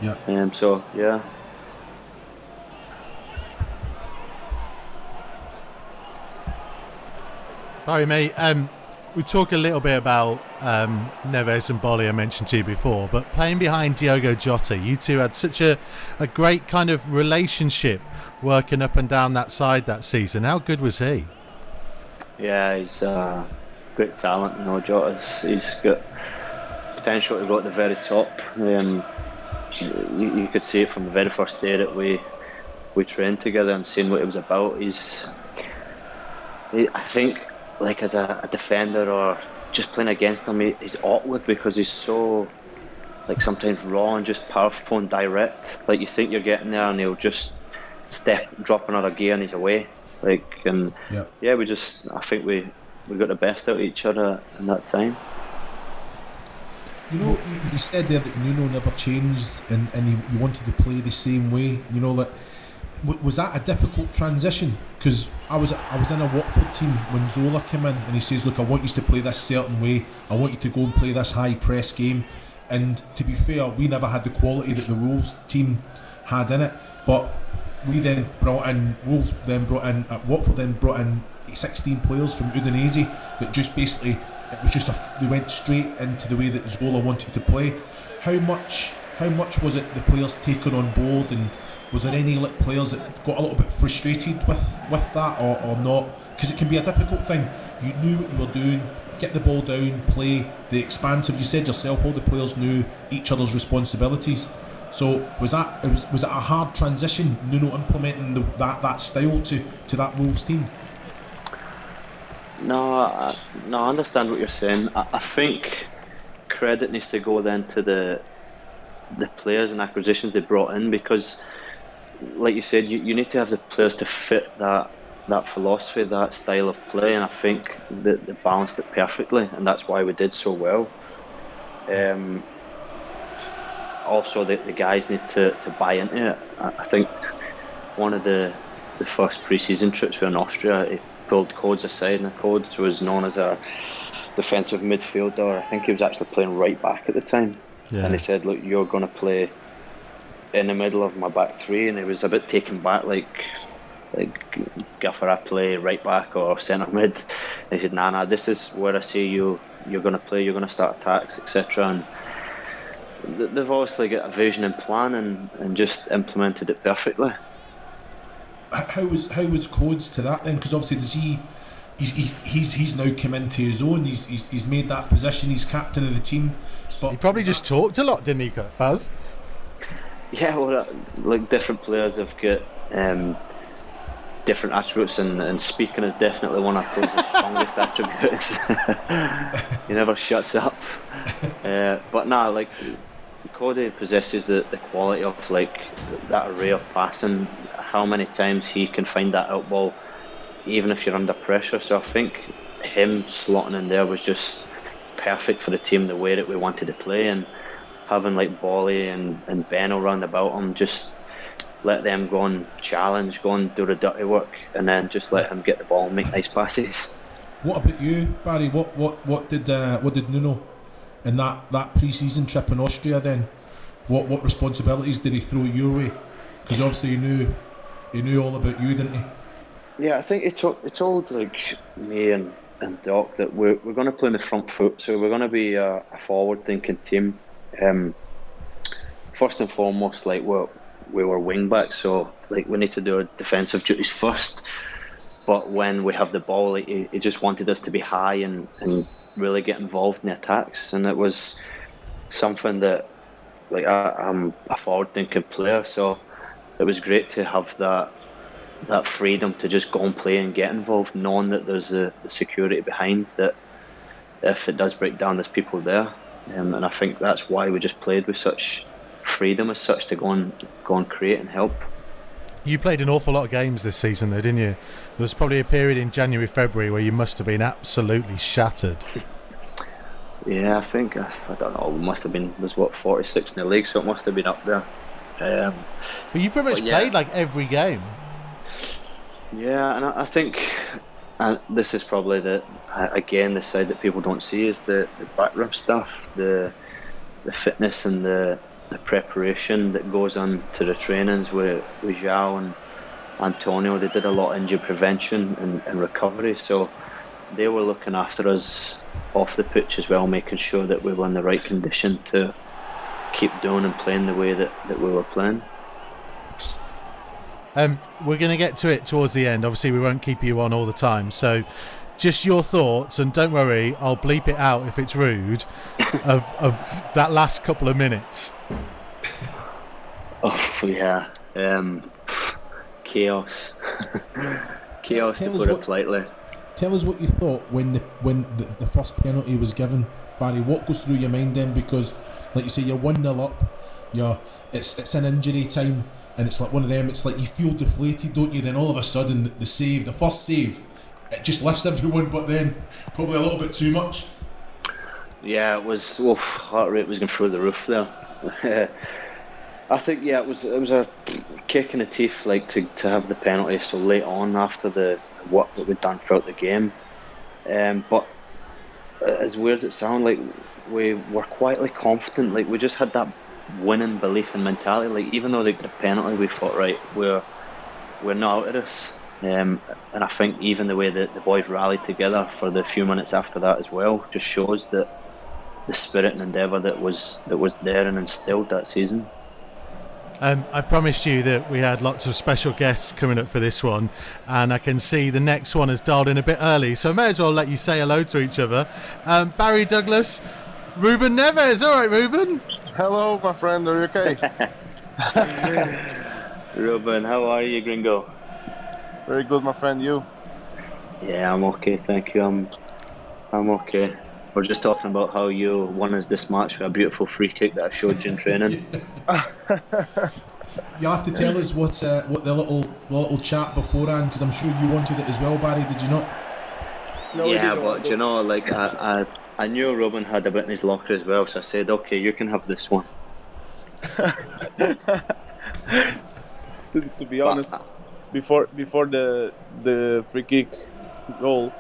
Yeah. So yeah. Barry, mate, we talk a little bit about Neves and Bolly, I mentioned to you before, but playing behind Diogo Jota, you two had such a great kind of relationship working up and down that side that season. How good was he? Yeah, he's great talent. He's got potential to go at the very top. You could see it from the very first day that we trained together and seeing what he was about. I think, like as a defender or just playing against him, he's awkward because he's so, like, sometimes raw and just powerful and direct. Like, you think you're getting there and he'll just drop another gear and he's away. I think we got the best out of each other in that time. You know, you said there that Nuno never changed and he wanted to play the same way. You know, like, was that a difficult transition? Because I was in a Watford team when Zola came in and he says, look, I want you to play this certain way, I want you to go and play this high press game. And to be fair, we never had the quality that the Wolves team had in it, but Watford then brought in 16 players from Udinese that just basically, they went straight into the way that Zola wanted to play. How much was it the players taken on board, and was there any players that got a little bit frustrated with that or not? Because it can be a difficult thing. You knew what you were doing, get the ball down, play the expansive. You said yourself, all the players knew each other's responsibilities. So was it a hard transition, Nuno implementing that style to that Wolves team? No, I understand what you're saying. I think credit needs to go then to the players and acquisitions they brought in, because, like you said, you need to have the players to fit that philosophy, that style of play, and I think that they balanced it perfectly, and that's why we did so well. Also, the guys need to buy into it. I think one of the first pre-season trips we were in Austria, he pulled Codes aside, and Codes was known as a defensive midfielder. I think he was actually playing right back at the time. Yeah. And he said, look, you're going to play in the middle of my back three, and he was a bit taken back, like Gaffer, I play right back or centre mid. And he said, nah, this is where I see you're going to play, you're going to start attacks, etc. And they've obviously got a vision and plan and just implemented it perfectly. How was Codes to that then? Because obviously he's now come into his own. He's made that position. He's captain of the team. But he probably just talked a lot, didn't he, Baz? Yeah, well, like, different players have got different attributes, and speaking is definitely one of Codes' strongest attributes. He never shuts up. But nah, like, Cody possesses the quality of, like, that array of passing. How many times he can find that out ball, even if you're under pressure. So I think him slotting in there was just perfect for the team, the way that we wanted to play, and having like Bolly and Ben around about him, just let them go and challenge, go and do the dirty work, and then just let him get the ball and make nice passes. What about you, Barry? What did Nuno in that pre-season trip in Austria then? What responsibilities did he throw your way? Because obviously he knew all about you, didn't he? Yeah, I think he told like me and Doc that we're going to play in the front foot, so we're going to be a forward-thinking team. First and foremost, like, we were wing backs, so like we need to do our defensive duties first. But when we have the ball, like, he just wanted us to be high and really get involved in the attacks, and it was something that, like, I'm a forward-thinking player, so it was great to have that freedom to just go and play and get involved, knowing that there's the security behind that. If it does break down, there's people there, and I think that's why we just played with such freedom as such to go and create and help. You played an awful lot of games this season though, didn't you? There was probably a period in January, February where you must have been absolutely shattered. Yeah, I think, I don't know, we must have been, there's 46 in the league, so it must have been up there. But you pretty much played like every game. Yeah, and I think this is probably the side that people don't see is the backroom stuff, the fitness and the the preparation that goes on to the trainings with João and Antonio. They did a lot of injury prevention and recovery, so they were looking after us off the pitch as well, making sure that we were in the right condition to keep doing and playing the way that we were playing. We're going to get to it towards the end. Obviously, we won't keep you on all the time, so just your thoughts, and don't worry, I'll bleep it out if it's rude, of that last couple of minutes. Oh yeah, chaos. Chaos, to put it politely. Tell us what you thought when the first penalty was given, Barry. What goes through your mind then? Because, like you say, you're 1-0 up. It's an injury time, and it's like one of them. It's like you feel deflated, don't you? Then all of a sudden, the first save, it just lifts everyone. But then probably a little bit too much. Yeah, it was. Heart rate was going through the roof there. I think it was a kick in the teeth, like to have the penalty so late on after the work that we'd done throughout the game. But as weird as it sounds, like we were quietly confident. Like we just had that winning belief and mentality. Like even though they got a penalty, we thought, right, we're not out of this. And I think even the way that the boys rallied together for the few minutes after that as well just shows that the spirit and endeavour that was there and instilled that season. I promised you that we had lots of special guests coming up for this one, and I can see the next one has dialed in a bit early, so I may as well let you say hello to each other. Barry Douglas, Ruben Neves. All right, Ruben. Hello, my friend. Are you okay? Ruben, how are you, gringo? Very good, my friend. You? Yeah, I'm okay, thank you. I'm okay. We're just talking about how you won us this match with a beautiful free kick that I showed you in training. You have to tell us what the little chat beforehand, because I'm sure you wanted it as well, Barry. Did you not? No, yeah, but you know, like I knew Ruben had a bit in his locker as well, so I said, okay, you can have this one. To be honest, before the free kick goal,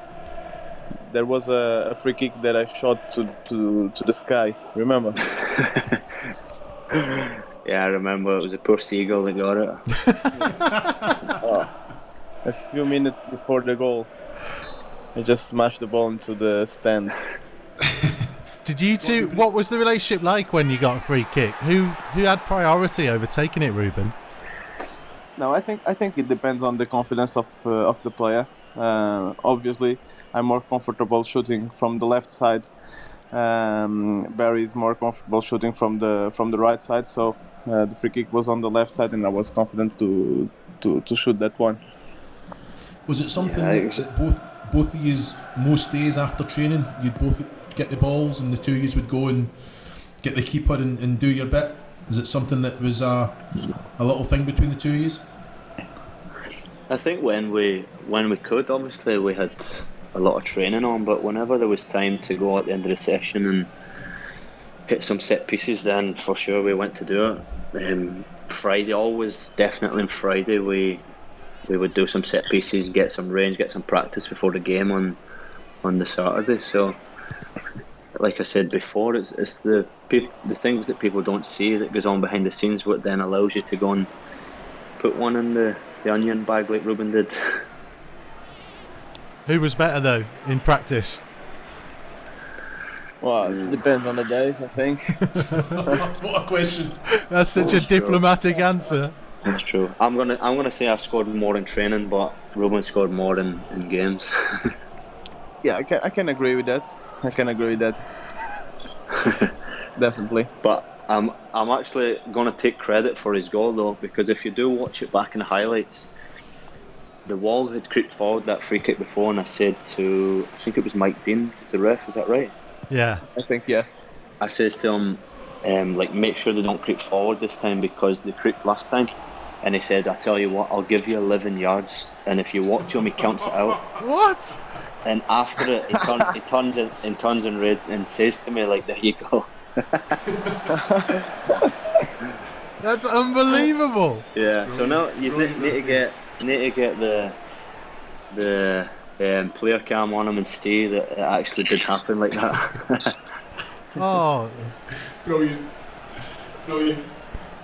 there was a free kick that I shot to the sky. Remember? Yeah, I remember. It was a poor seagull that got it. A few minutes before the goal, I just smashed the ball into the stand. Did you two? What was the relationship like when you got a free kick? Who had priority over taking it, Ruben? No, I think it depends on the confidence of the player. Obviously, I'm more comfortable shooting from the left side. Barry is more comfortable shooting from the right side. So the free kick was on the left side, and I was confident to shoot that one. Was it something that both of you, most days after training, you'd both get the balls and the two of you would go and get the keeper and do your bit? Is it something that was a little thing between the two of you? I think when we could, obviously we had a lot of training on, but whenever there was time to go at the end of the session and hit some set pieces, then for sure we went to do it. Friday, always definitely on Friday, we would do some set pieces, get some range, get some practice before the game on the Saturday. So, like I said before, it's the things that people don't see that goes on behind the scenes, what then allows you to go and put one in the onion bag like Ruben did. Who was better though in practice? Well, it depends on the days, I think. What a question! That's such a diplomatic answer. That's true. I'm gonna say I scored more in training, but Ruben scored more in games. Yeah, I can agree with that. Definitely. But I'm actually going to take credit for his goal though, because if you do watch it back in the highlights, the wall had creeped forward that free kick before, and I said to, I think it was Mike Dean, the ref, is that right? Yeah. I think yes. I says to him, like, make sure they don't creep forward this time because they creeped last time. And he said, I tell you what, I'll give you 11 yards, and if you watch him, he counts it out. What? And after it, he turns in red and says to me, like, there you go. That's unbelievable. Yeah. So now you need to get the player cam on him and see that it actually did happen like that. Oh, Brilliant. Brilliant.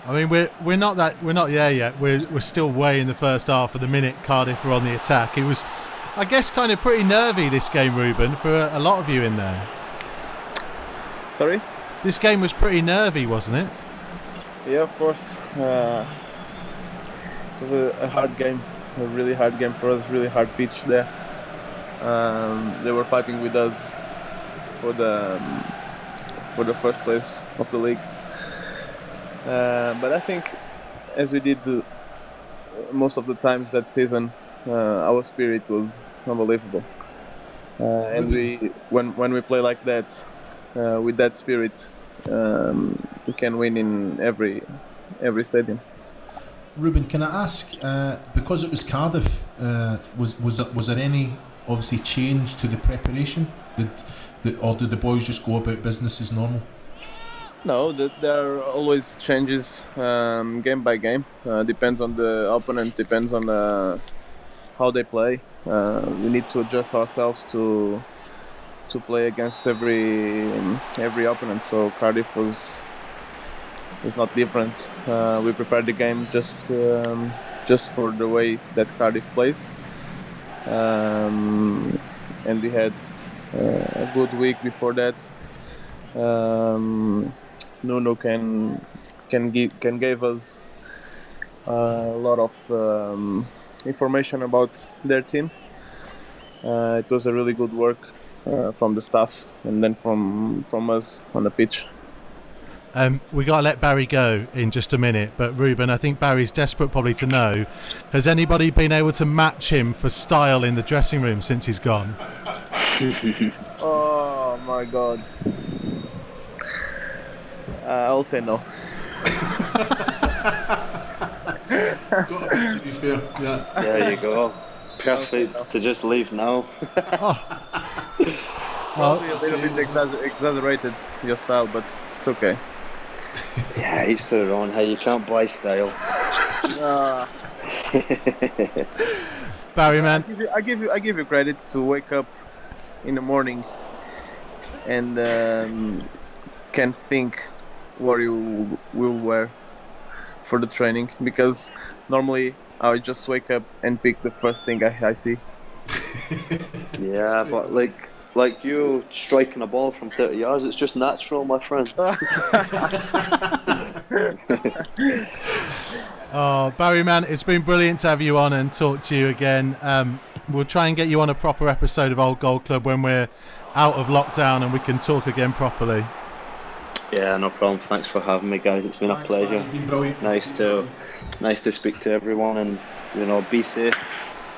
I mean, we're not there yet. We're still way in the first half of the minute Cardiff were on the attack. It was, I guess, kind of pretty nervy this game, Ruben, for a lot of you in there. Sorry? This game was pretty nervy, wasn't it? Yeah, of course. It was a hard game, a really hard game for us, really hard pitch there. They were fighting with us for the first place of the league. But I think, as we did most of the times that season, our spirit was unbelievable. And when we play like that, with that spirit, we can win in every stadium. Ruben, can I ask, because it was Cardiff, was there any obviously change to the preparation? Or did the boys just go about business as normal? No, there are always changes game by game. Depends on the opponent, depends on how they play. We need to adjust ourselves to play against every opponent. So Cardiff was not different. We prepared the game just for the way that Cardiff plays, and we had a good week before that. Nuno can give us a lot of information about their team. It was a really good work from the staff and then from us on the pitch. We got to let Barry go in just a minute, but Ruben, I think Barry's desperate probably to know, has anybody been able to match him for style in the dressing room since he's gone? Oh my God. I'll say no. To be fair, yeah. There you go. Perfect to just leave now. Probably a little bit exaggerated your style, but it's okay. Yeah, each to their own. Hey, you can't buy style. Barry, man, I give you credit to wake up in the morning and can think what you will wear for the training, because normally I would just wake up and pick the first thing I see. Yeah, but like you striking a ball from 30 yards, it's just natural, my friend. Oh, Barry, man, it's been brilliant to have you on and talk to you again. We'll try and get you on a proper episode of Old Gold Club when we're out of lockdown and we can talk again properly. Yeah, no problem. Thanks for having me, guys. It's been a pleasure. Nice to speak to everyone, and be safe.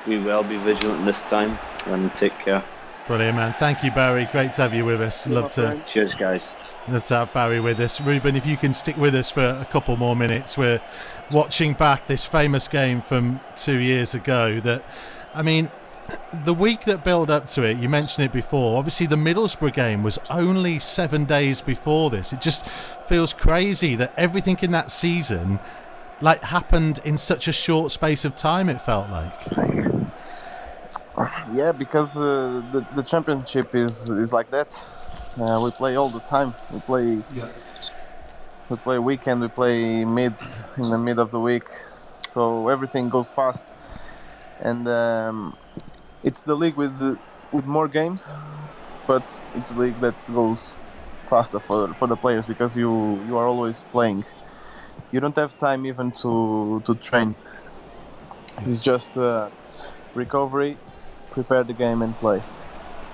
We will be vigilant this time, and take care. Brilliant, man. Thank you, Barry. Great to have you with us. Cheers, guys. Love to have Barry with us. Ruben, if you can stick with us for a couple more minutes, we're watching back this famous game from 2 years ago. That, I mean, the week that built up to it, you mentioned it before, obviously the Middlesbrough game was only 7 days before this. It just feels crazy that everything in that season happened in such a short space of time, it felt like. Yeah, because the championship is like that. We play all the time. We play weekend, we play in the mid of the week, so everything goes fast. And it's the league with more games, but it's the league that goes faster for the players, because you are always playing. You don't have time even to train. It's just recovery, prepare the game and play.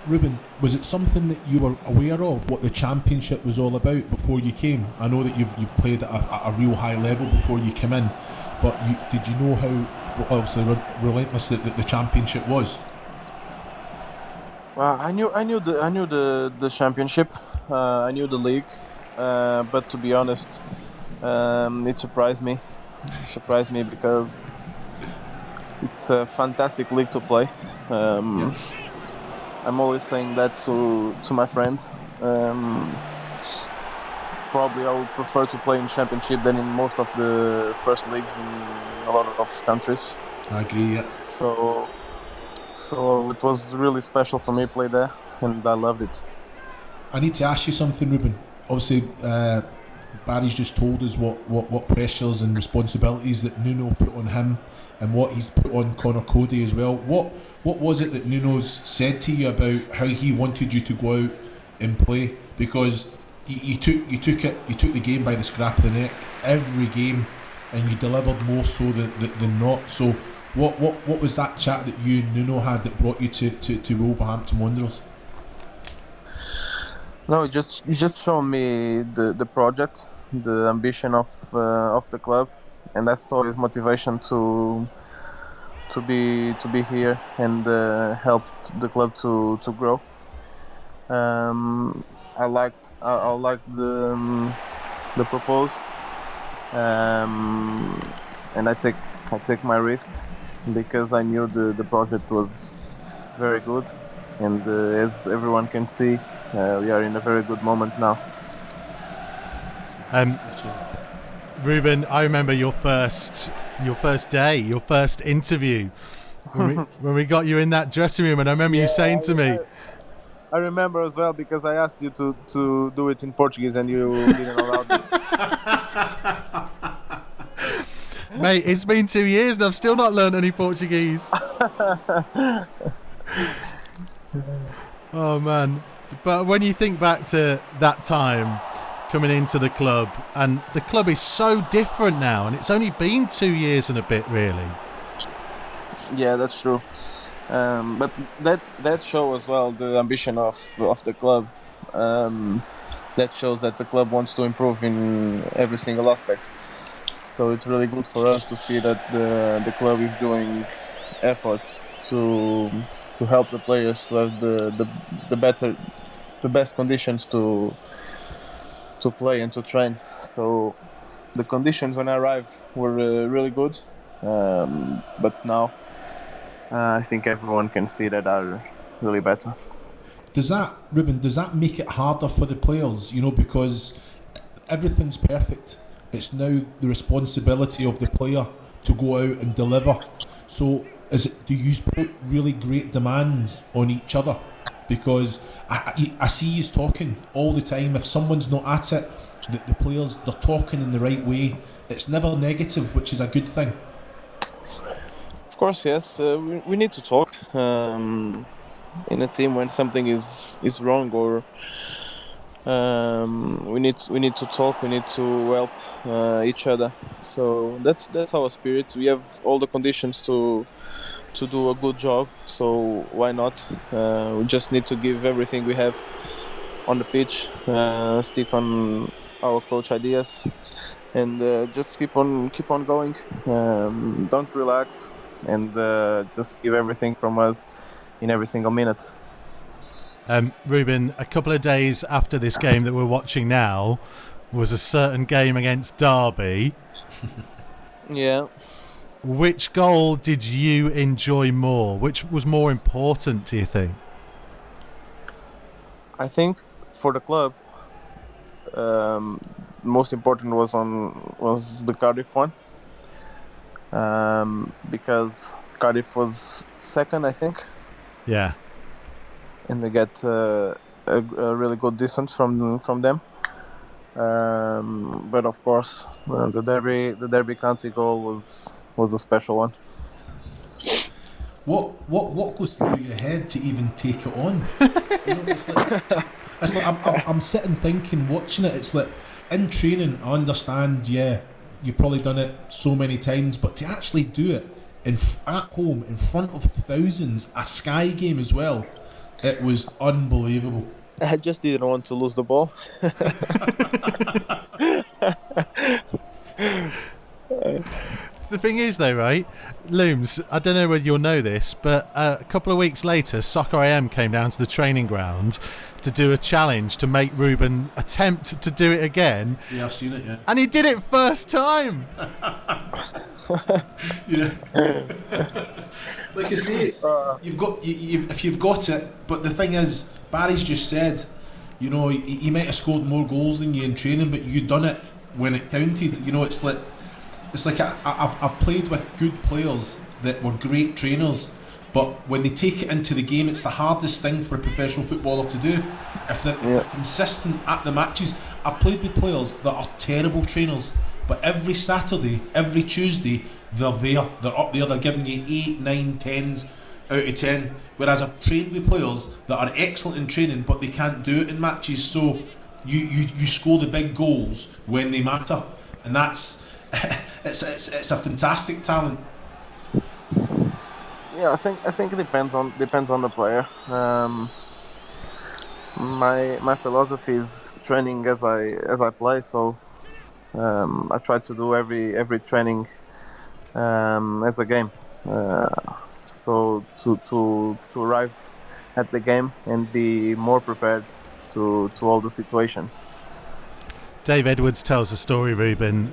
Ruben, was it something that you were aware of, what the championship was all about before you came? I know that you've played at a real high level before you came in, but did you know how obviously relentless that the championship was? Well, I knew the championship, I knew the league, but to be honest, it surprised me. It surprised me because it's a fantastic league to play. I'm always saying that to my friends. Probably I would prefer to play in championship than in most of the first leagues in a lot of countries. I agree, yeah. So it was really special for me to play there, and I loved it. I need to ask you something, Ruben. Obviously, Barry's just told us what pressures and responsibilities that Nuno put on him and what he's put on Connor Cody as well. What was it that Nuno's said to you about how he wanted you to go out and play? Because you took the game by the scruff of the neck every game, and you delivered more so than not. So what was that chat that you and Nuno had that brought you to Wolverhampton Wanderers? No, he just shown me the project, the ambition of the club, and that's always motivation to be here and help the club to grow. I liked the proposal, and I take my risk because I knew the project was very good, and as everyone can see, we are in a very good moment now. Ruben, I remember your first day, your first interview when we got you in that dressing room, and I remember you saying to me, I remember as well because I asked you to do it in Portuguese and you didn't allow me. Mate, it's been 2 years and I've still not learned any Portuguese. Oh man. But when you think back to that time coming into the club, and the club is so different now, and it's only been 2 years and a bit really. Yeah, that's true. But that shows as well the ambition of the club. That shows that the club wants to improve in every single aspect. So it's really good for us to see that the club is doing efforts to help the players to have the best conditions to play and to train. So the conditions when I arrived were really good, but now I think everyone can see that are really better. Does that make it harder for the players? Because everything's perfect. It's now the responsibility of the player to go out and deliver. So do you put really great demands on each other? Because I see you talking all the time. If someone's not at it, the players, they're talking in the right way. It's never negative, which is a good thing. Of course, yes. We need to talk in a team when something is wrong, or we need to talk. We need to help each other. So that's our spirit. We have all the conditions to do a good job. So why not? We just need to give everything we have on the pitch, stick on our coach ideas, and just keep on going. Don't relax, and just give everything from us in every single minute. Ruben, a couple of days after this game that we're watching now was a certain game against Derby. Yeah. Which goal did you enjoy more? Which was more important, do you think? I think for the club, most important was the Cardiff one, because Cardiff was second, I think. Yeah. And they get a really good distance from them. But of course, the Derby County goal was a special one. What goes through your head to even take it on? It's like I'm sitting thinking, watching it. It's like in training, I understand. Yeah, you've probably done it so many times, but to actually do it at home in front of thousands, a Sky game as well, it was unbelievable. I just didn't want to lose the ball. The thing is, though, right, Looms, I don't know whether you'll know this, but a couple of weeks later, Soccer AM came down to the training ground to do a challenge to make Ruben attempt to do it again. Yeah, I've seen it, yeah. And he did it first time. Yeah. Like I say, if you've got it, but the thing is, Barry's just said, he might have scored more goals than you in training, but you done it when it counted. It's like I've played with good players that were great trainers, but when they take it into the game, it's the hardest thing for a professional footballer to do. If they're consistent at the matches, I've played with players that are terrible trainers, but every Saturday, every Tuesday, they're there, they're up there, they're giving you 8, 9, 10s out of 10. Whereas I've trained with players that are excellent in training, but they can't do it in matches. So you score the big goals when they matter, and that's it's a fantastic talent. Yeah, I think it depends on the player. My philosophy is training as I play, so I try to do every training as a game. So to arrive at the game and be more prepared to all the situations. Dave Edwards tells a story, Ruben.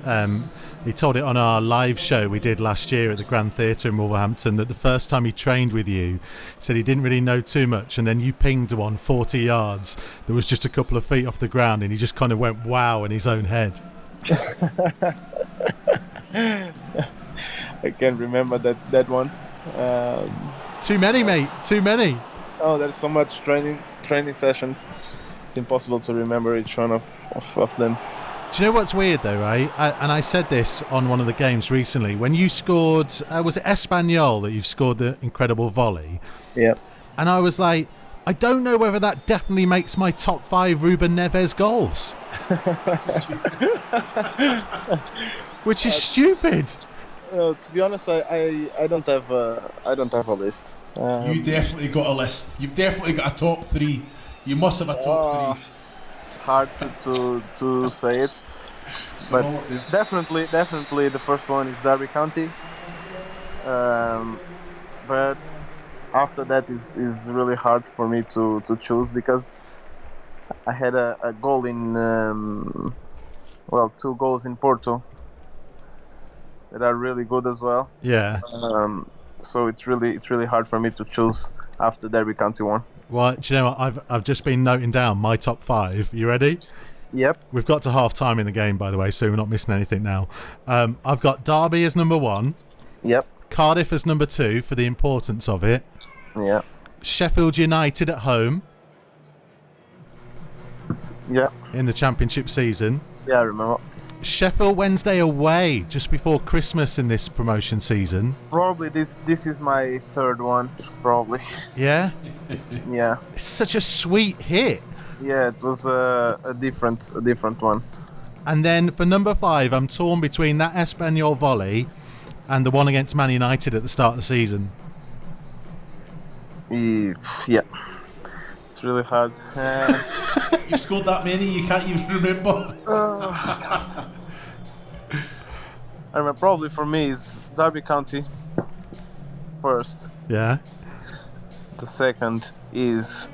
He told it on our live show we did last year at the Grand Theatre in Wolverhampton, that the first time he trained with you, he said he didn't really know too much, and then you pinged one 40 yards that was just a couple of feet off the ground, and he just kind of went wow in his own head. I can't remember that one. Too many, mate. Too many. Oh, there's so much training sessions. It's impossible to remember each one of them. Do you know what's weird though, right? And I said this on one of the games recently. When you scored, was it Espanyol that you've scored the incredible volley? Yeah. And I was like, I don't know whether that definitely makes my top 5 Ruben Neves goals. Which is stupid. To be honest, I don't have a list. You definitely got a list. You've definitely got a top 3. You must have a top 3. It's hard to say it, but definitely the first one is Derby County. But after that is really hard for me to choose, because I had a goal in 2 goals in Porto that are really good as well. Yeah. So it's really hard for me to choose after Derby County one. Well, do you know what? I've just been noting down my top 5. You ready? Yep. We've got to half time in the game, by the way, so we're not missing anything now. I've got Derby as number 1. Yep. Cardiff as number 2 for the importance of it. Yeah. Sheffield United at home. Yeah. In the Championship season. Yeah, I remember. Sheffield Wednesday away just before Christmas in this promotion season. Probably this is my 3rd one, probably. Yeah? Yeah. It's such a sweet hit. Yeah, it was a different one. And then for number 5, I'm torn between that Espanyol volley and the one against Man United at the start of the season. Yeah. It's really hard. You scored that many, you can't even remember. I remember, probably for me is Derby County first. Yeah. The second is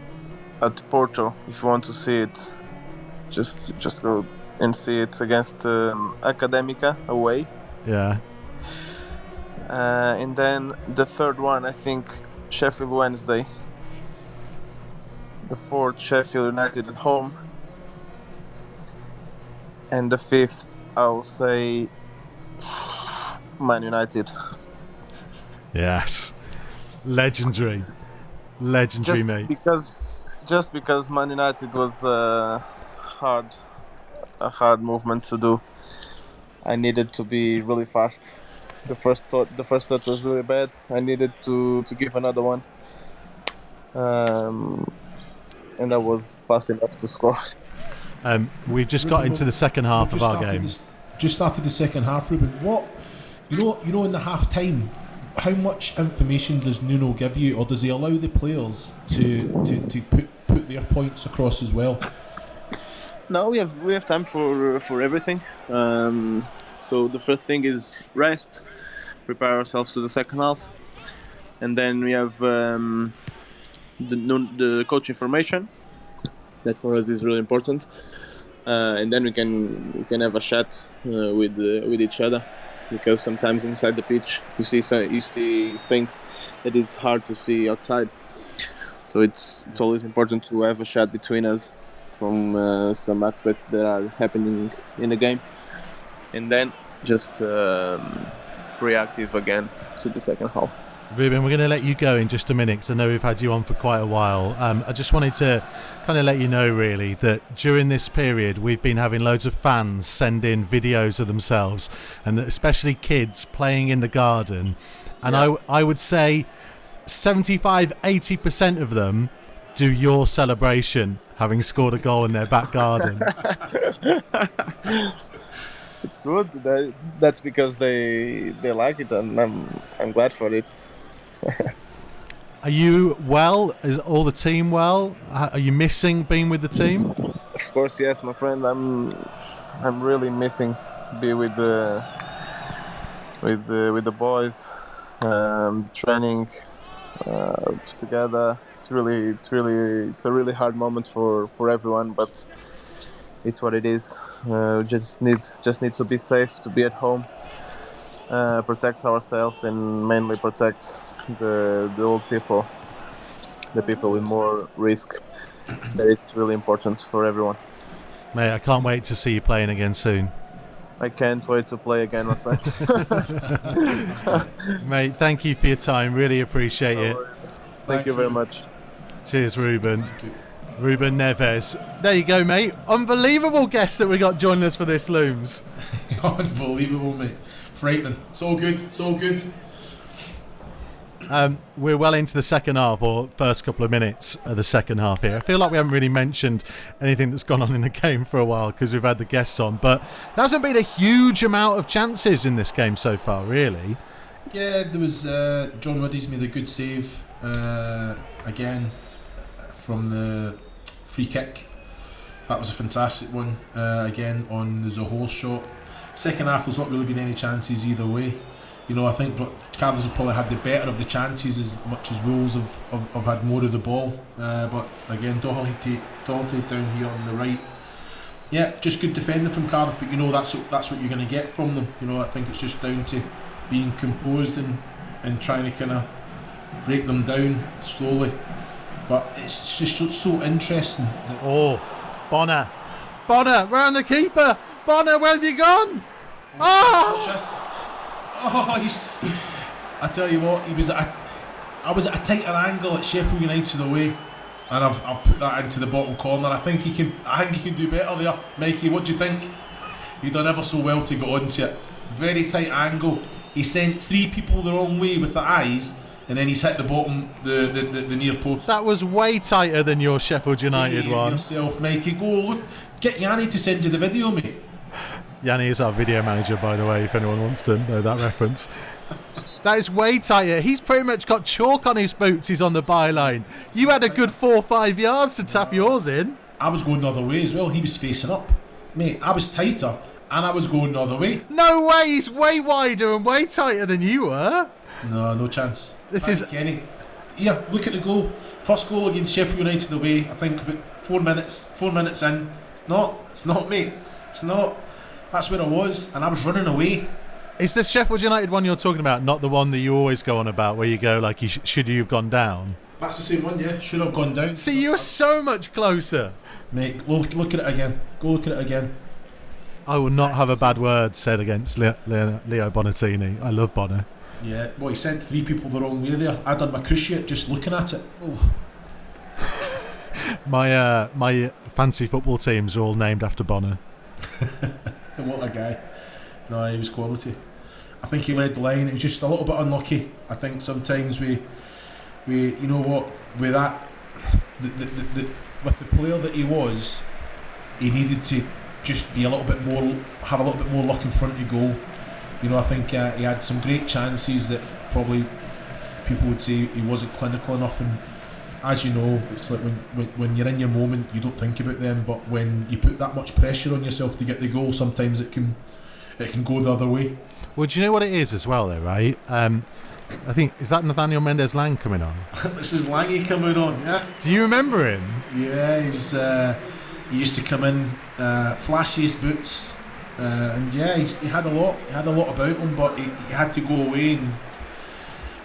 at Porto. If you want to see it, just go and see it against Académica away. Yeah. And then the third one, I think, Sheffield Wednesday. The 4th, Sheffield United at home. And the 5th, I'll say Man United. Yes. Legendary, mate. Just because Man United was a hard movement to do. I needed to be really fast. The first touch was really bad. I needed to give another one. And I was fast enough to score. We've just got into the second half of our game. Just started the second half, Ruben. What you know in the half time, how much information does Nuno give you, or does he allow the players to put their points across as well? No, we have time for everything. So the first thing is rest, prepare ourselves to the second half, and then we have the coach information. That for us is really important, and then we can have a chat with each other, because sometimes inside the pitch you see things that is hard to see outside. So it's always important to have a chat between us from some aspects that are happening in the game, and then just reactive again to the second half. Ruben, we're going to let you go in just a minute because I know we've had you on for quite a while. I just wanted to kind of let you know, really, that during this period we've been having loads of fans send in videos of themselves, and especially kids playing in the garden. And I would say 75-80% of them do your celebration, having scored a goal in their back garden. It's good. That's because they like it, and I'm glad for it. Are you well? Is all the team well? Are you missing being with the team? Of course, yes, my friend. I'm really missing be with the boys, training together. It's a really hard moment for everyone, but it's what it is. Just need to be safe, to be at home, protect ourselves, and mainly protect the old people, the people with more risk. That it's really important for everyone. Mate, I can't wait to see you playing again soon. I can't wait to play again, my friend. Mate, thank you for your time. Really appreciate it. Thank you very much. Cheers, Ruben. Ruben Neves. There you go, mate. Unbelievable guest that we got joining us for this, Looms. Unbelievable, mate. Frightening. So good, so good. We're well into the second half, or first couple of minutes of the second half here. I feel like we haven't really mentioned anything that's gone on in the game for a while because we've had the guests on, but there hasn't been a huge amount of chances in this game so far, really. Yeah, there was John Ruddy's made a good save again from the free kick. That was a fantastic one again on the Zohor shot. Second half, there's not really been any chances either way. You know, I think Cardiff have probably had the better of the chances as much as Wolves have had more of the ball. But again, Doherty down here on the right. Yeah, just good defending from Cardiff, but you know that's what you're going to get from them. You know, I think it's just down to being composed and trying to kind of break them down slowly. But it's just so interesting. Oh, Bonner, round the keeper. Bonner, where have you gone? I tell you what, I was at a tighter angle at Sheffield United away, and I've put that into the bottom corner. I think he can do better there. Mikey, what do you think? He done ever so well to get onto it. Very tight angle. He sent 3 people the wrong way with the eyes, and then he's hit the bottom, the near post. That was way tighter than your Sheffield United one. Yourself, Mikey. Go look. Get Yanni to send you the video, mate. Yanni is our video manager, by the way, if anyone wants to know that reference. That is way tighter. He's pretty much got chalk on his boots. He's on the byline. You had a good 4 or 5 yards to tap yours in. I was going the other way as well. He was facing up. Mate, I was tighter and I was going the other way. No way. He's way wider and way tighter than you were. No chance. This is Kenny. Yeah, look at the goal. First goal against Sheffield United away. I think about 4 minutes in. It's not, mate. It's not. That's where I was, and I was running away. Is the Sheffield United one you're talking about not the one that you always go on about, where you go like, should you have gone down? That's the same one, yeah. Should have gone down. See, you were so much closer. Mate, look at it again. Go look at it again. I will not have a bad word said against Leo Bonatini. I love Bonner. Yeah, well, he sent 3 people the wrong way there. I done my cruciate just looking at it. Oh. My fancy football teams are all named after Bonner. What a guy. No, he was quality. I think he led the line. It was just a little bit unlucky. I think sometimes we you know what, with that with the player that he was, he needed to just be have a little bit more luck in front of goal. You know, I think he had some great chances that probably people would say he wasn't clinical enough, and as you know, it's like when you're in your moment, you don't think about them, but when you put that much pressure on yourself to get the goal, sometimes it can go the other way. Well, do you know what it is as well, though, right? I think, is that Nathaniel Mendez-Lang coming on? This is Langy coming on, yeah. Do you remember him? Yeah, he used to come in, flashy his boots, and yeah, he had a lot about him, but he had to go away and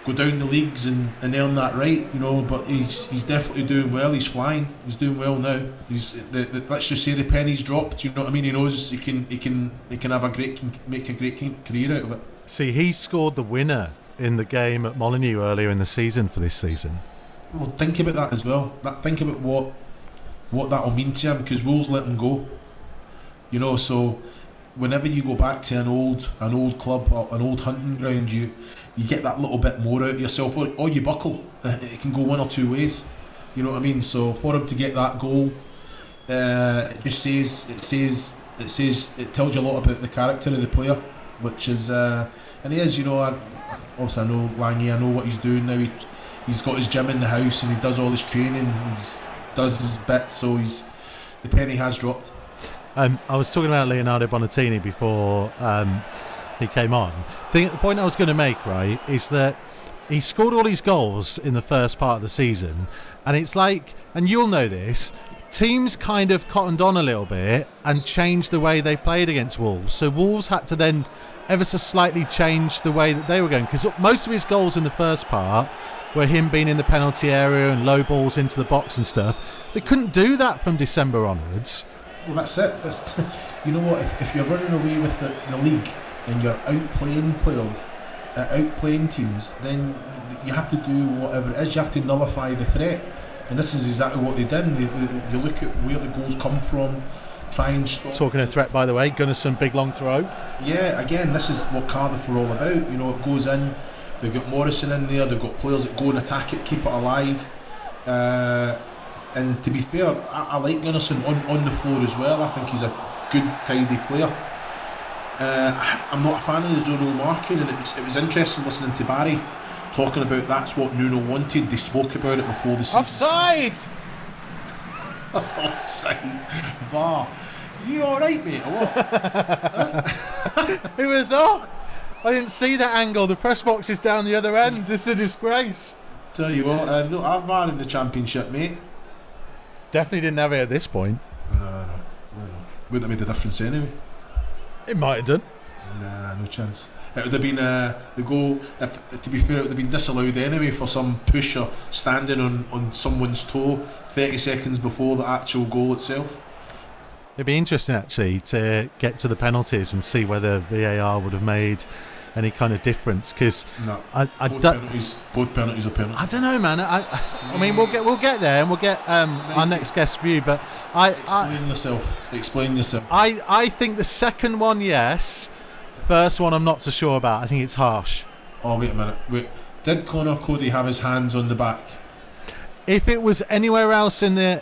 go down the leagues and earn that right, you know. But he's definitely doing well. He's flying. He's doing well now. Let's just say the penny's dropped. You know what I mean? He knows he can make a great career out of it. See, he scored the winner in the game at Molineux earlier in the season for this season. Well, think about that as well. Think about what that will mean to him, because Wolves let him go. You know, so whenever you go back to an old club or an old hunting ground, you get that little bit more out of yourself, or you buckle. It can go one or two ways. You know what I mean? So for him to get that goal, it tells you a lot about the character of the player, which is, and he is. You know, obviously I know Lange. I know what he's doing now. He's got his gym in the house and he does all his training. He does his bits. So the penny has dropped. I was talking about Leonardo Bonattini before he came on. The point I was going to make, right, is that he scored all these goals in the first part of the season, and it's like, and you'll know this, teams kind of cottoned on a little bit and changed the way they played against Wolves. So Wolves had to then ever so slightly change the way that they were going, because most of his goals in the first part were him being in the penalty area and low balls into the box and stuff. They couldn't do that from December onwards. Well, that's it. You know what? If you're running away with the league and you're outplaying players, outplaying teams, then you have to do whatever it is. You have to nullify the threat, and this is exactly what they did. They look at where the goals come from, try and stop. Talking of threat, by the way, Gunnarsson big long throw. Yeah, again, this is what Cardiff are all about. You know, it goes in. They've got Morrison in there. They've got players that go and attack it, keep it alive. And to be fair, I like Gunnarsson on the floor as well. I think he's a good, tidy player. I'm not a fan of the zonal marking, and it was interesting listening to Barry talking about that's what Nuno wanted. They spoke about it before the season. Offside! Offside. VAR. You alright, mate, or what? It was off! I didn't see that angle. The press box is down the other end. It's a disgrace. Tell you what, I don't have VAR in the Championship, mate. Definitely didn't have it at this point. No. Wouldn't have made a difference anyway. It might have done. Nah, no chance. It would have been the goal, to be fair, it would have been disallowed anyway for some pusher standing on someone's toe 30 seconds before the actual goal itself. It'd be interesting actually to get to the penalties and see whether VAR would have made any kind of difference, because no, both penalties are penalties. I don't know, man. I mean, we'll get there, and we'll get our next guest view. But Explain yourself. I think the second one, yes. First one, I'm not so sure about. I think it's harsh. Oh, wait a minute. Did Connor Cody have his hands on the back? If it was anywhere else in the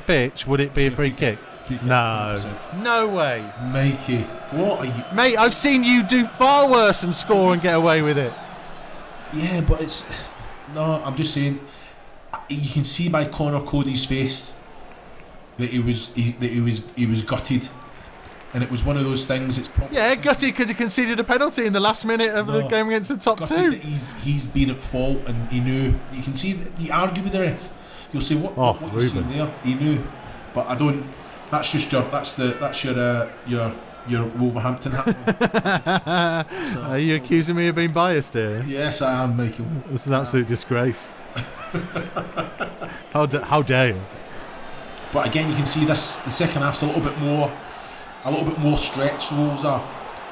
pitch, would it be a free kick? No way. Mikey, what are you... Mate, I've seen you do far worse and score and get away with it. Yeah, but it's... No, I'm just saying, you can see by Connor Cody's face that he was gutted. And it was one of those things. It's probably gutted because he conceded a penalty in the last minute of the game against the top two. He's been at fault, and he knew. You can see that he argued with the ref. You'll say what you seen there. He knew, but I don't. That's just your Wolverhampton hat. So, are you accusing me of being biased here? Yes, I am, Michael. This is an absolute disgrace. How dare you? But again, you can see this. The second half's a little bit more stretched. Wolves are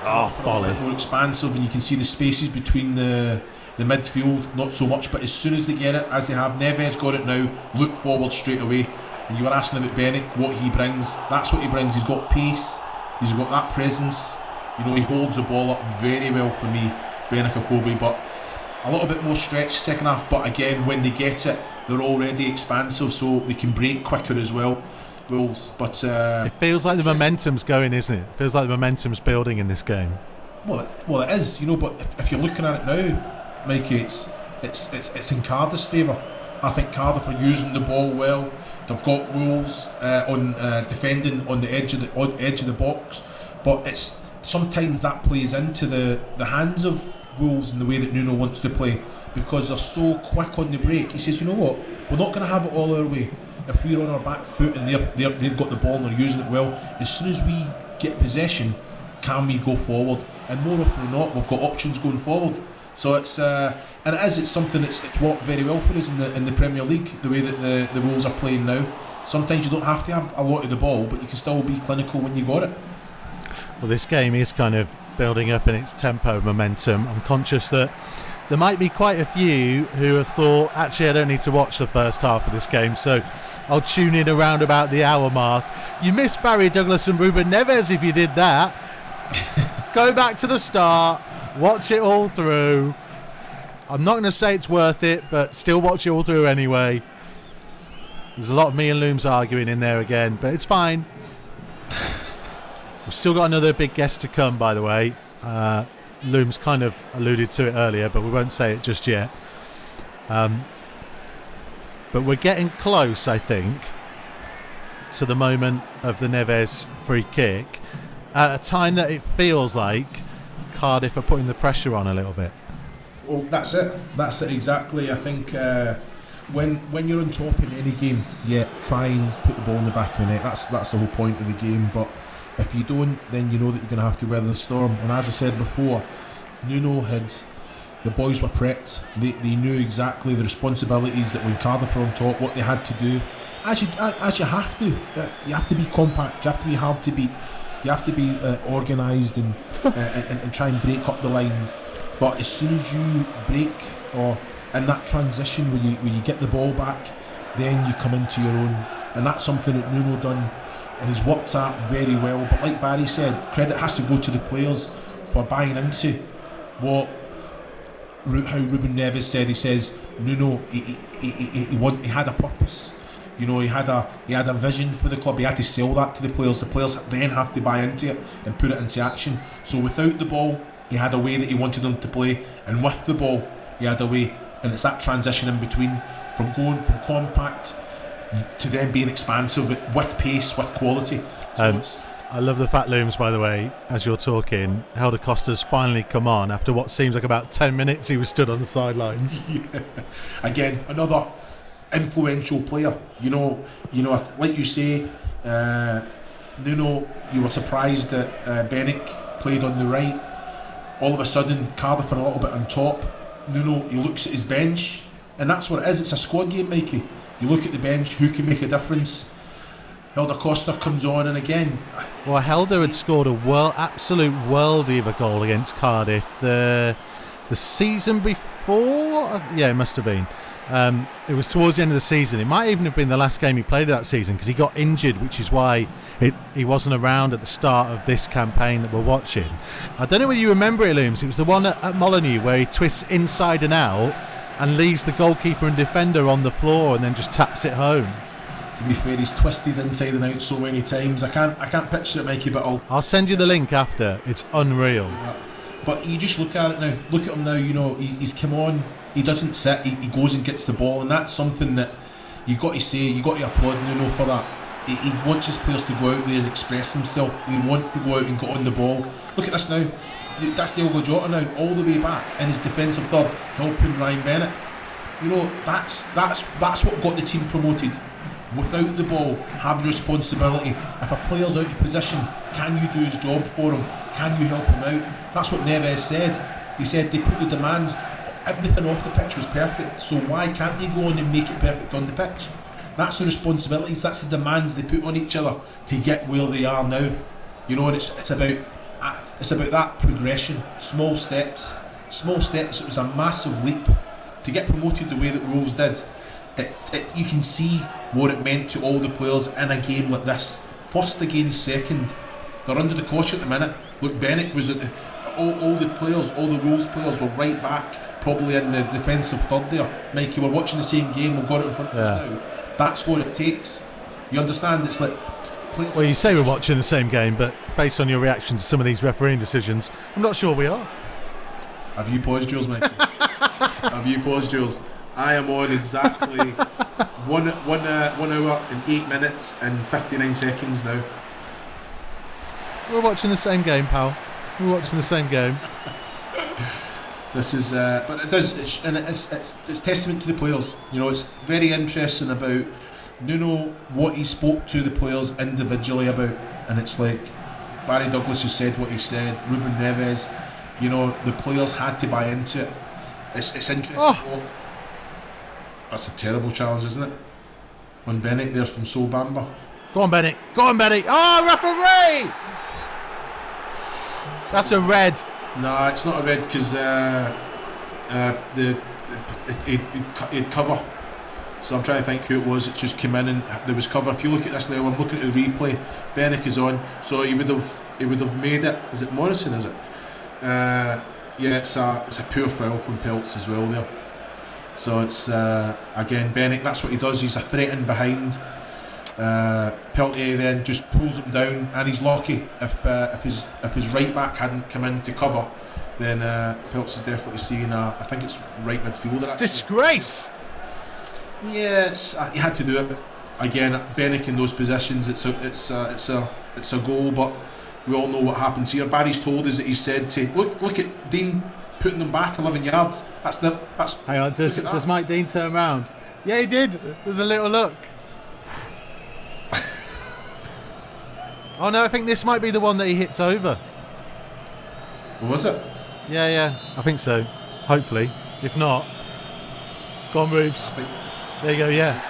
a bit more expansive, and you can see the spaces between the midfield. Not so much, but as soon as they get it, as they have, Neves got it now. Look forward straight away. And you were asking about Bennett, what he brings. That's what he brings. He's got pace. He's got that presence. You know, he holds the ball up very well for me, Bennett Afobe, but a little bit more stretched second half. But again, when they get it, they're already expansive, so they can break quicker as well. Wolves, but it feels like the momentum's going, isn't it? It feels like the momentum's building in this game. Well, it is, you know. But if you're looking at it now, Mikey, it's in Cardiff's favour. I think Cardiff are using the ball well. They've got Wolves on defending on the edge of the box, but it's sometimes that plays into the hands of Wolves in the way that Nuno wants to play, because they're so quick on the break. He says, you know what, we're not going to have it all our way. If we're on our back foot and they've got the ball and they're using it well, as soon as we get possession, can we go forward? And more often than not, we've got options going forward. So it's it's something that's worked very well for us in the Premier League, the way that the Wolves are playing now. Sometimes you don't have to have a lot of the ball, but you can still be clinical when you got it. Well, this game is kind of building up in its tempo, momentum. I'm conscious that there might be quite a few who have thought, actually, I don't need to watch the first half of this game, so I'll tune in around about the hour mark. You missed Barry Douglas and Ruben Neves if you did that. Go back to the start, watch it all through. I'm not going to say it's worth it, but still watch it all through anyway. There's a lot of me and Looms arguing in there again, but it's fine. We've still got another big guest to come, by the way. Looms kind of alluded to it earlier, but we won't say it just yet. But we're getting close, I think, to the moment of the Neves free kick at a time that it feels like Cardiff are putting the pressure on a little bit. Well, that's it exactly. I think when you're on top in any game, try and put the ball in the back of the net. That's the whole point of the game. But if you don't, then you know that you're going to have to weather the storm. And as I said before, the boys were prepped. They knew exactly the responsibilities that when Cardiff were on top, what they had to do. As you have to. You have to be compact. You have to be hard to beat. You have to be organised and try and break up the lines. But as soon as you break or in that transition where you get the ball back, then you come into your own. And that's something that Nuno done and he's worked at very well. But like Barry said, credit has to go to the players for buying into how Ruben Neves said. He says Nuno he had a purpose. You know, he had a vision for the club. He had to sell that to the players. The players then have to buy into it and put it into action. So without the ball, he had a way that he wanted them to play, and with the ball, he had a way. And it's that transition in between, from going from compact to then being expansive with pace, with quality. So I love the fact, Looms, by the way, as you're talking, Helder Costa's finally come on after what seems like about 10 minutes he was stood on the sidelines. Yeah. Again, another influential player. You know, like you say, Nuno, you were surprised that Bennett played on the right. All of a sudden, Cardiff are a little bit on top. Nuno, he looks at his bench, and that's what it is. It's a squad game, Mikey. You look at the bench, who can make a difference? Helder Costa comes on, and again... Well, Helder had scored a absolute worldie of a goal against Cardiff the season before? Yeah, it must have been. It was towards the end of the season. It might even have been the last game he played that season because he got injured, which is why he wasn't around at the start of this campaign that we're watching. I don't know whether you remember it, Looms. It was the one at Molineux where he twists inside and out and leaves the goalkeeper and defender on the floor and then just taps it home. To be fair, he's twisted inside and out so many times. I can't picture it, Mikey, but I'll send you the link after. It's unreal. Yeah. But you just look at it now. Look at him now. You know, he's come on. He doesn't sit. He goes and gets the ball, and that's something that you got to say. You got to applaud Nuno for that. He wants his players to go out there and express themselves. They want to go out and get on the ball. Look at this now. That's Diogo Jota now, all the way back in his defensive third, helping Ryan Bennett. You know, that's what got the team promoted. Without the ball, have responsibility. If a player's out of position, can you do his job for him? Can you help him out? That's what Neves said. He said they put the demands. Everything off the pitch was perfect, so why can't they go on and make it perfect on the pitch? That's the responsibilities, that's the demands they put on each other to get where they are now. You know, and it's about that progression, small steps. It was a massive leap to get promoted the way that Wolves did. You can see what it meant to all the players in a game like this. First against second, they're under the cosh at the minute. Look, Bennett was at all the Wolves players were right back, probably in the defensive third there. Mikey, we're watching the same game, we've got it in front of us now. That's what it takes. You understand? It's like... Well, you say we're watching the same game, but based on your reaction to some of these refereeing decisions, I'm not sure we are. Have you paused, Jules, Mikey? Have you paused, Jules? I am on exactly 1 hour and 8 minutes and 59 seconds now. We're watching the same game, pal. We're watching the same game. This is, but it does, it's testament to the players. You know, it's very interesting about Nuno, what he spoke to the players individually about, and it's like Barry Douglas has said what he said. Ruben Neves, you know, the players had to buy into it. It's interesting. Oh. That's a terrible challenge, isn't it? When Bennett there from Sol Bamba. Go on, Bennett. Go on, Bennett. Oh, referee! That's a red. No, it's not a red because he'd cover. So I'm trying to think who it was. It just came in and there was cover. If you look at this now, I'm looking at the replay. Benick is on, so he would have made it. Is it Morrison? Is it? Yeah, it's a poor foul from Peltz as well there. So it's again Benick. That's what he does. He's a threat in behind. Peltier then just pulls him down, and he's lucky if his right back hadn't come in to cover, then Peltz is definitely seeing I think it's right midfielder. It's disgrace. Yes, he had to do it. Again, Benick in those positions, it's a goal, but we all know what happens here. Barry's told us that he said to look at Dean putting them back 11 yards. Hang on, does Mike Dean turn around? Yeah, he did. There's a little look. Oh no, I think this might be the one that he hits over. Was it? Yeah, I think so. Hopefully. If not, go on, Rubes. There you go, yeah.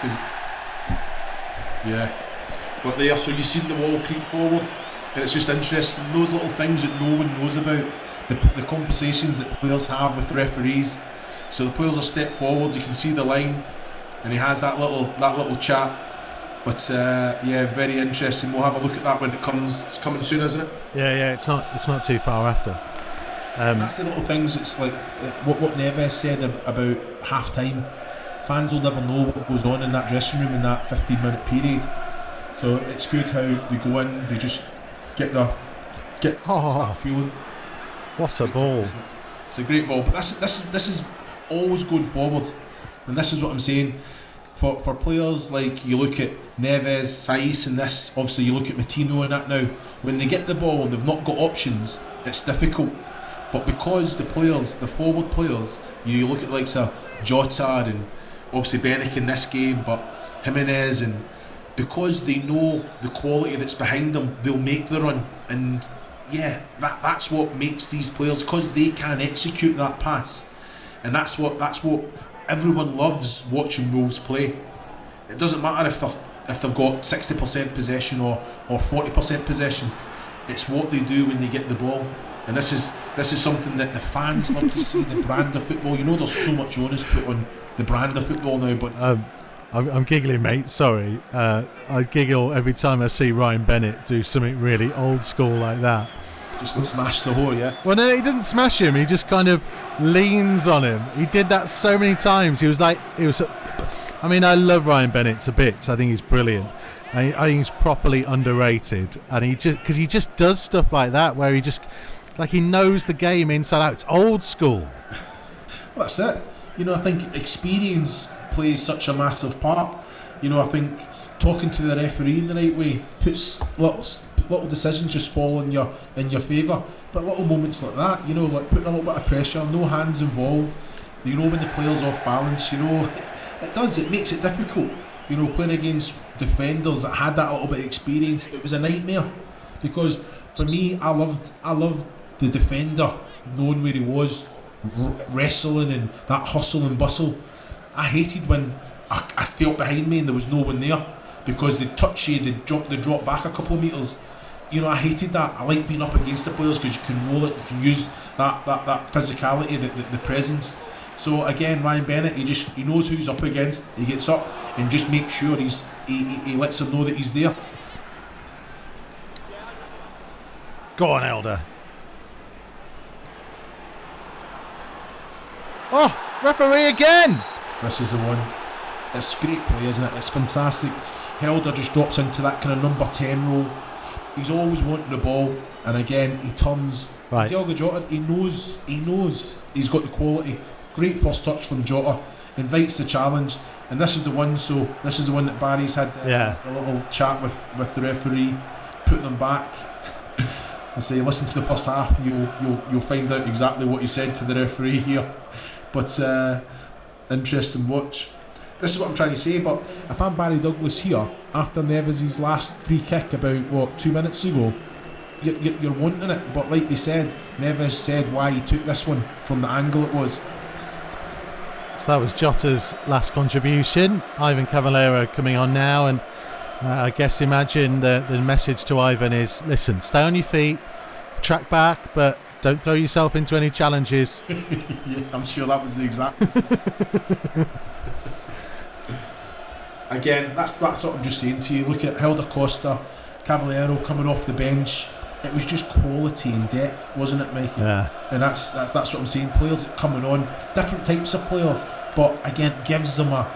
Yeah. But there, so you see the wall creep forward, and it's just interesting, those little things that no one knows about, the conversations that players have with referees. So the players are stepped forward, you can see the line, and he has that little chat. But yeah, very interesting. We'll have a look at that when it comes. It's coming soon, isn't it? Yeah. It's not too far after. That's the little things. It's like what Neves said about half time. Fans will never know what goes on in that dressing room in that 15-minute period. So it's good how they go in. They just start feeling. What a ball! It's a great ball. But this is always going forward, and this is what I'm saying. For players like, you look at Neves, Saiss, and this, obviously you look at Matino and that now, when they get the ball and they've not got options, it's difficult. But because the forward players, you look at like Jota and obviously Benick in this game, but Jimenez, and because they know the quality that's behind them, they'll make the run. And yeah, that's what makes these players, because they can execute that pass, and that's what everyone loves watching Wolves play. It doesn't matter if they've got 60% possession or 40% possession. It's what they do when they get the ball, and this is something that the fans love to see. The brand of football, there's so much onus put on the brand of football now. But I'm giggling, mate. Sorry, I giggle every time I see Ryan Bennett do something really old school like that. Just smash the whore, yeah. Well, no, he didn't smash him. He just kind of leans on him. He did that so many times. I mean, I love Ryan Bennett to bits. I think he's brilliant. I think he's properly underrated, and he just does stuff like that where he just he knows the game inside out. It's old school. Well, that's it. I think experience plays such a massive part. I think talking to the referee in the right way puts little decisions just fall in your favour. But little moments like that, like putting a little bit of pressure, no hands involved. When the player's off balance, it makes it difficult. Playing against defenders that had that little bit of experience, it was a nightmare. Because for me, I loved the defender knowing where he was, wrestling and that hustle and bustle. I hated when I felt behind me and there was no one there, because they touch you, they drop back a couple of metres. I hated that. I like being up against the players because you can roll it, you can use that physicality, the presence. So again, Ryan Bennett, he knows who he's up against. He gets up and just makes sure he lets them know that he's there. Go on, Elder. Oh, referee again! This is the one. It's great play, isn't it? It's fantastic. Helder just drops into that kind of number 10 role. He's always wanting the ball, and again he turns. Right. Diogo Jota, he knows he's got the quality. Great first touch from Jota, invites the challenge, and this is the one. So this is the one that Barry's had a little chat with the referee, putting them back. And say, listen to the first half, and you'll find out exactly what he said to the referee here. But interesting watch. This is what I'm trying to say. But if I'm Barry Douglas here after Neves' last free kick about 2 minutes ago, you're wanting it. But like they said, Neves said why he took this one from the angle it was. So that was Jota's last contribution. Ivan Cavallero coming on now, and I guess imagine the message to Ivan is, listen, stay on your feet, track back, but don't throw yourself into any challenges. Yeah, I'm sure that was the exact. Again, that's what I'm just saying to you. Look at Helder Costa, Cavallero coming off the bench. It was just quality and depth, wasn't it, Mikey? Yeah. And that's what I'm saying. Players that coming on, different types of players, but again, gives them a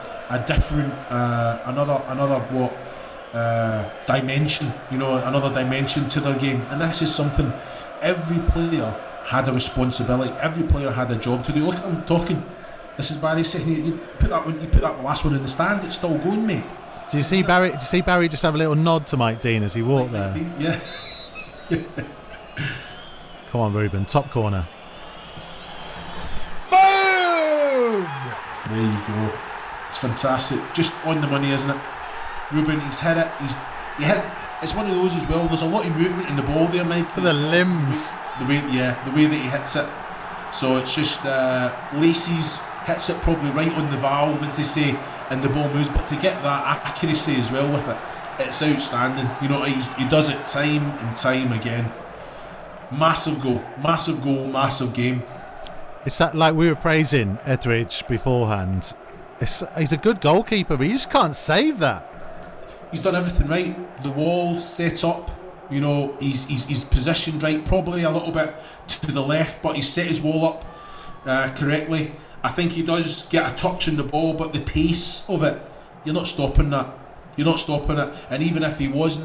different dimension. Another dimension to their game. And this is something every player had a responsibility. Every player had a job to do. Look at them talking. This is Barry saying, you put that last one in the stand. It's still going, mate. Did you see Barry? Just have a little nod to Mike Dean as he walked there? Dean, yeah. Come on, Ruben. Top corner. Boom! There you go. It's fantastic. Just on the money, isn't it? Ruben, he's hit it. It's one of those as well. There's a lot of movement in the ball there, Mike. For the limbs. The way that he hits it. So it's just Lacey's hits it probably right on the valve, as they say, and the ball moves. But to get that accuracy as well with it, it's outstanding. He does it time and time again. Massive goal, massive game. It's like we were praising Etheridge beforehand. He's a good goalkeeper, but you just can't save that. He's done everything right. The wall's set up. He's positioned right, probably a little bit to the left, but he's set his wall up correctly. I think he does get a touch in the ball, but the pace of it, you're not stopping that. You're not stopping it. And even if he was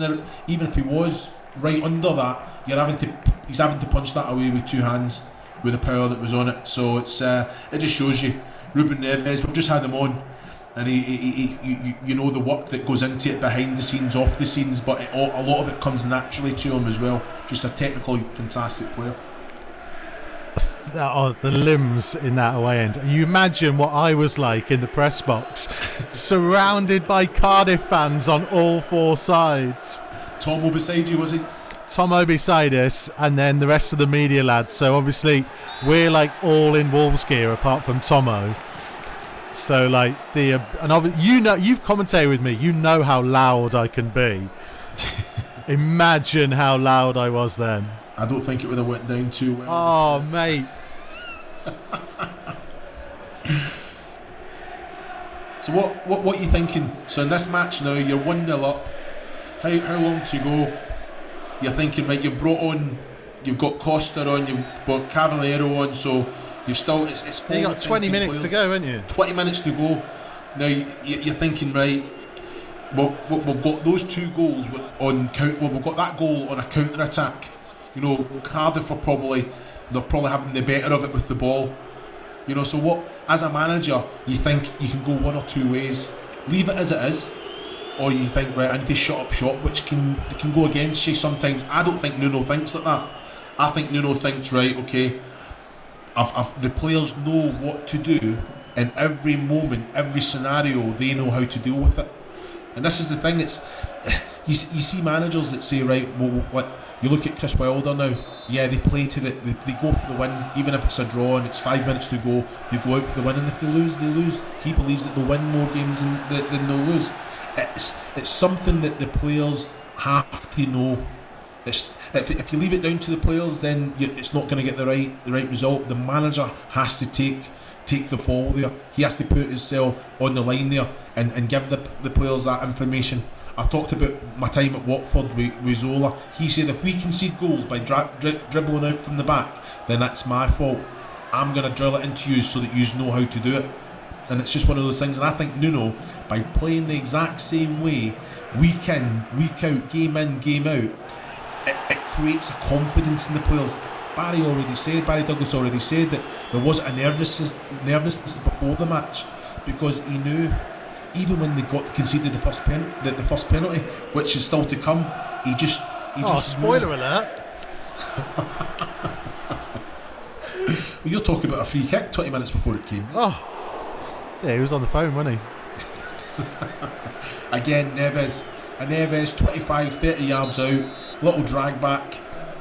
right under that, he's having to punch that away with two hands with the power that was on it. So it just shows you. Ruben Neves, we've just had him on, and he the work that goes into it behind the scenes, off the scenes, but a lot of it comes naturally to him as well. Just a technically fantastic player. The limbs in that away end. You imagine what I was like in the press box, surrounded by Cardiff fans on all four sides. Tomo beside you, was he? Tomo beside us, and then the rest of the media lads. So obviously we're like all in Wolves gear apart from Tomo. So like you've commentated with me. You know how loud I can be. Imagine how loud I was then. I don't think it would have went down too well. Oh, mate. So what are you thinking? So in this match now, you're 1-0 up. How long to go? You're thinking, right, you've got Costa on, you've got Cavallero on, so you've still it's you got 20 minutes to go, haven't you? 20 minutes to go. Now you're thinking, right, well, we've got those two goals on count. Well, we've got that goal on a counter attack. Cardiff they're probably having the better of it with the ball. So what, as a manager, you think you can go one or two ways, leave it as it is, or you think, right, I need to shut up shop, which can go against you sometimes. I don't think Nuno thinks like that. I think Nuno thinks, right, okay, the players know what to do in every moment, every scenario. They know how to deal with it. And this is the thing. It's you see managers that say, right, well, like you look at Chris Wilder now. Yeah, they play to they go for the win, even if it's a draw and it's 5 minutes to go. They go out for the win, and if they lose, they lose. He believes that they'll win more games than they'll lose. It's something that the players have to know. If you leave it down to the players, then it's not going to get the right result. The manager has to take the fall there. He has to put himself on the line there and give the players that information. I've talked about my time at Watford with Zola. He said, if we concede goals by dribbling out from the back, then that's my fault. I'm going to drill it into you so that you know how to do it. And it's just one of those things. And I think Nuno, by playing the exact same way, week in, week out, game in, game out, it creates a confidence in the players. Barry Douglas already said that there was a nervousness before the match, because he knew, even when they conceded the first penalty, which is still to come, he just spoiler alert. Well, you're talking about a free kick 20 minutes before it came. Yeah, he was on the phone, wasn't he? Again, Neves 25-30 yards out, little drag back,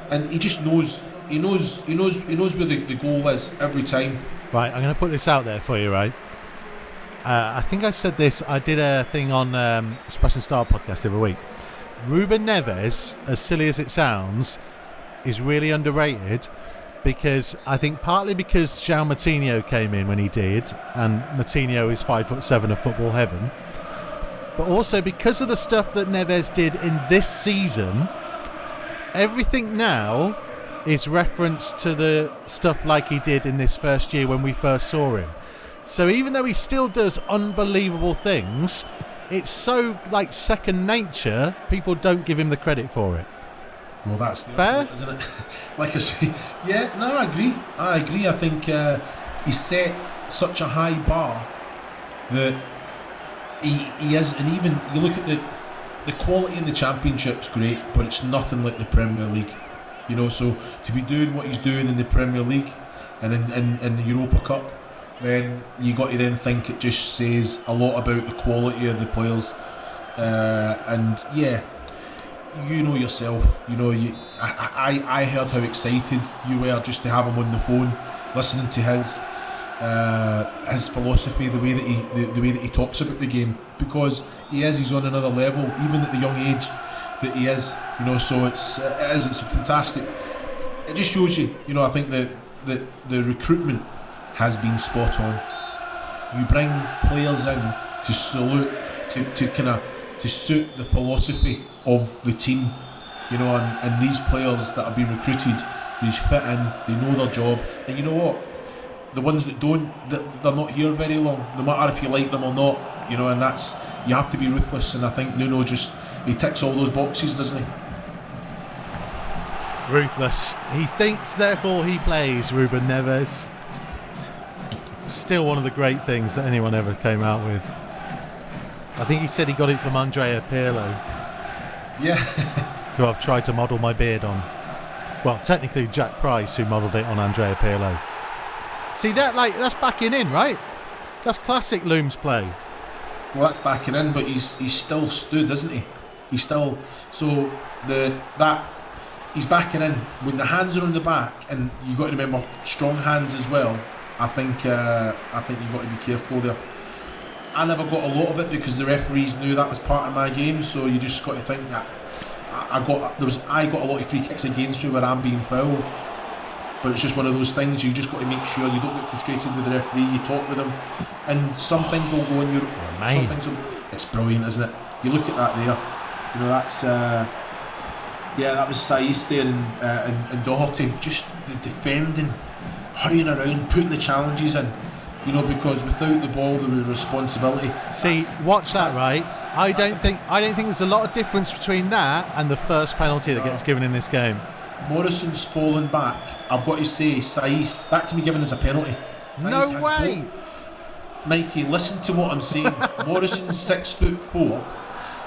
and he just knows where the goal is every time. Right, I'm going to put this out there for you, right? I think I said this. I did a thing on Express and Style podcast the other week. Ruben Neves, as silly as it sounds, is really underrated, because I think partly because João Moutinho came in when he did, and Moutinho is 5'7" of football heaven, but also because of the stuff that Neves did in this season. Everything now is reference to the stuff like he did in this first year when we first saw him. So even though he still does unbelievable things, it's so like second nature, people don't give him the credit for it. Well, that's fair, isn't it? Like I say, yeah, no, I agree. I think he set such a high bar that he is, and even you look at the quality in the Championship's great, but it's nothing like the Premier League. You know, so to be doing what he's doing in the Premier League and in the Europa Cup, then you got to then think it just says a lot about the quality of the players. And yeah, you know yourself. You know, I heard how excited you were just to have him on the phone, listening to his philosophy, the way that he talks about the game, because he's on another level, even at the young age that he is. You know, so it's fantastic. It just shows you. You know, I think that the recruitment has been spot on. You bring players in to salute, to suit the philosophy of the team. You know, and these players that have been recruited, they fit in, they know their job, and you know what? The ones that don't, they're not here very long, no matter if you like them or not. You know, and that's, you have to be ruthless, and I think Nuno he ticks all those boxes, doesn't he? Ruthless. He thinks, therefore he plays. Ruben Neves. Still one of the great things that anyone ever came out with. I think he said he got it from Andrea Pirlo. Yeah. Who I've tried to model my beard on. Well, technically Jack Price, who modelled it on Andrea Pirlo. See that, that's backing in, right? That's classic Looms play. Well, that's backing in, but he's still stood, isn't he? He's still, so he's backing in when the hands are on the back, and you got to remember strong hands as well. I think you've got to be careful there. I never got a lot of it because the referees knew that was part of my game, so you just got to think that I got a lot of free kicks against me where I'm being fouled. But it's just one of those things, you just got to make sure you don't get frustrated with the referee, you talk with him, and some things will go in it's brilliant, isn't it? You look at that there, you know, that's that was Saiz there and Doherty, just the defending, hurrying around, putting the challenges in, you know, because without the ball there was responsibility. See, watch that, right? I don't think there's a lot of difference between that and the first penalty that gets given in this game. Morrison's fallen back. I've got to say, Saiz, that can be given as a penalty. No way! Mikey, listen to what I'm saying. Morrison's 6'4",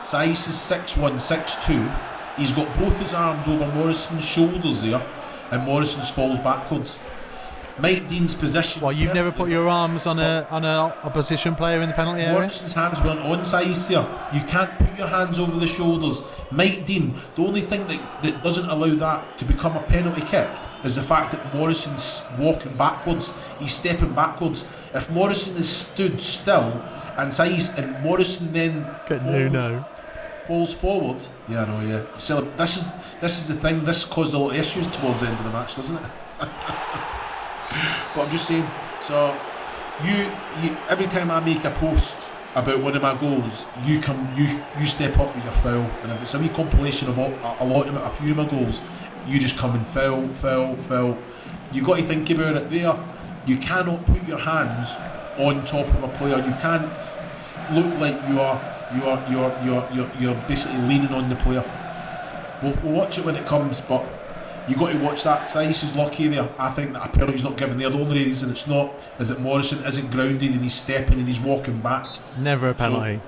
Saiz is 6'1", 6'2". He's got both his arms over Morrison's shoulders there, and Morrison's falls backwards. Mike Dean's position. Well, you've never put your arms on a opposition player in the penalty area? Morrison's hands weren't on Saiz there. You can't put your hands over the shoulders. Mike Dean, the only thing that doesn't allow that to become a penalty kick is the fact that Morrison's walking backwards. He's stepping backwards. If Morrison is stood still and Morrison then falls forward. Yeah, I know, yeah. So this is the thing. This caused a lot of issues towards the end of the match, doesn't it? But I'm just saying, so you every time I make a post about one of my goals, you step up with your foul, and if it's a wee compilation of a few of my goals, you just come and foul. You got to think about it there. You cannot put your hands on top of a player. You can't look like you're basically leaning on the player. We'll watch it when it comes, but you got to watch that. Saiz is lucky there. I think that a penalty's not given there. The only reason it's not is that Morrison isn't grounded and he's stepping and he's walking back. Never a penalty.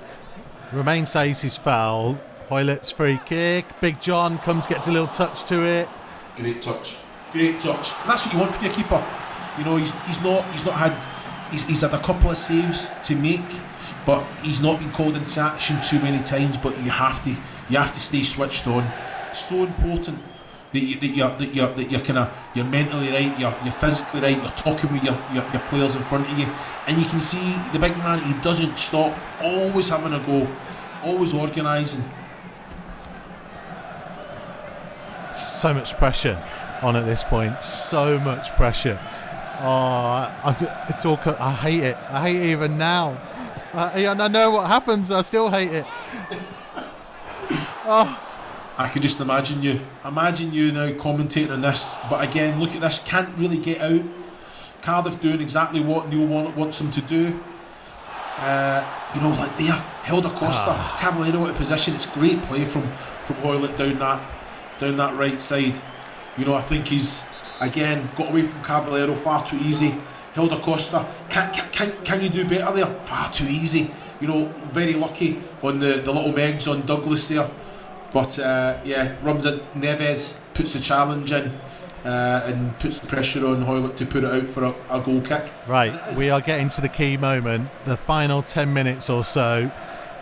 Romain Saiz's foul. Hoylett's free kick. Big John gets a little touch to it. Great touch. And that's what you want for your keeper. You know, he's had a couple of saves to make, but he's not been called into action too many times. But you have to stay switched on. It's so important that you're mentally right, you're physically right, you're talking with your players in front of you, and you can see the big man, he doesn't stop, always having a go, always organising. So much pressure. on at this point. So much pressure. It's all. I hate it. I hate it even now. And I know what happens. I still hate it. I can just imagine you now commentating on this. But again, look at this. Can't really get out. Cardiff doing exactly what Neil wants them to do. Like there, Helder Costa, Cavallero out of position. It's great play from Hoylett down that right side. I think he's again got away from Cavallero far too easy. Helder Costa, can you do better there? Far too easy. Very lucky on the little megs on Douglas there. But Ruben Neves puts the challenge in and puts the pressure on Hoylett to put it out for a goal kick. Right, we are getting to the key moment, the final 10 minutes or so,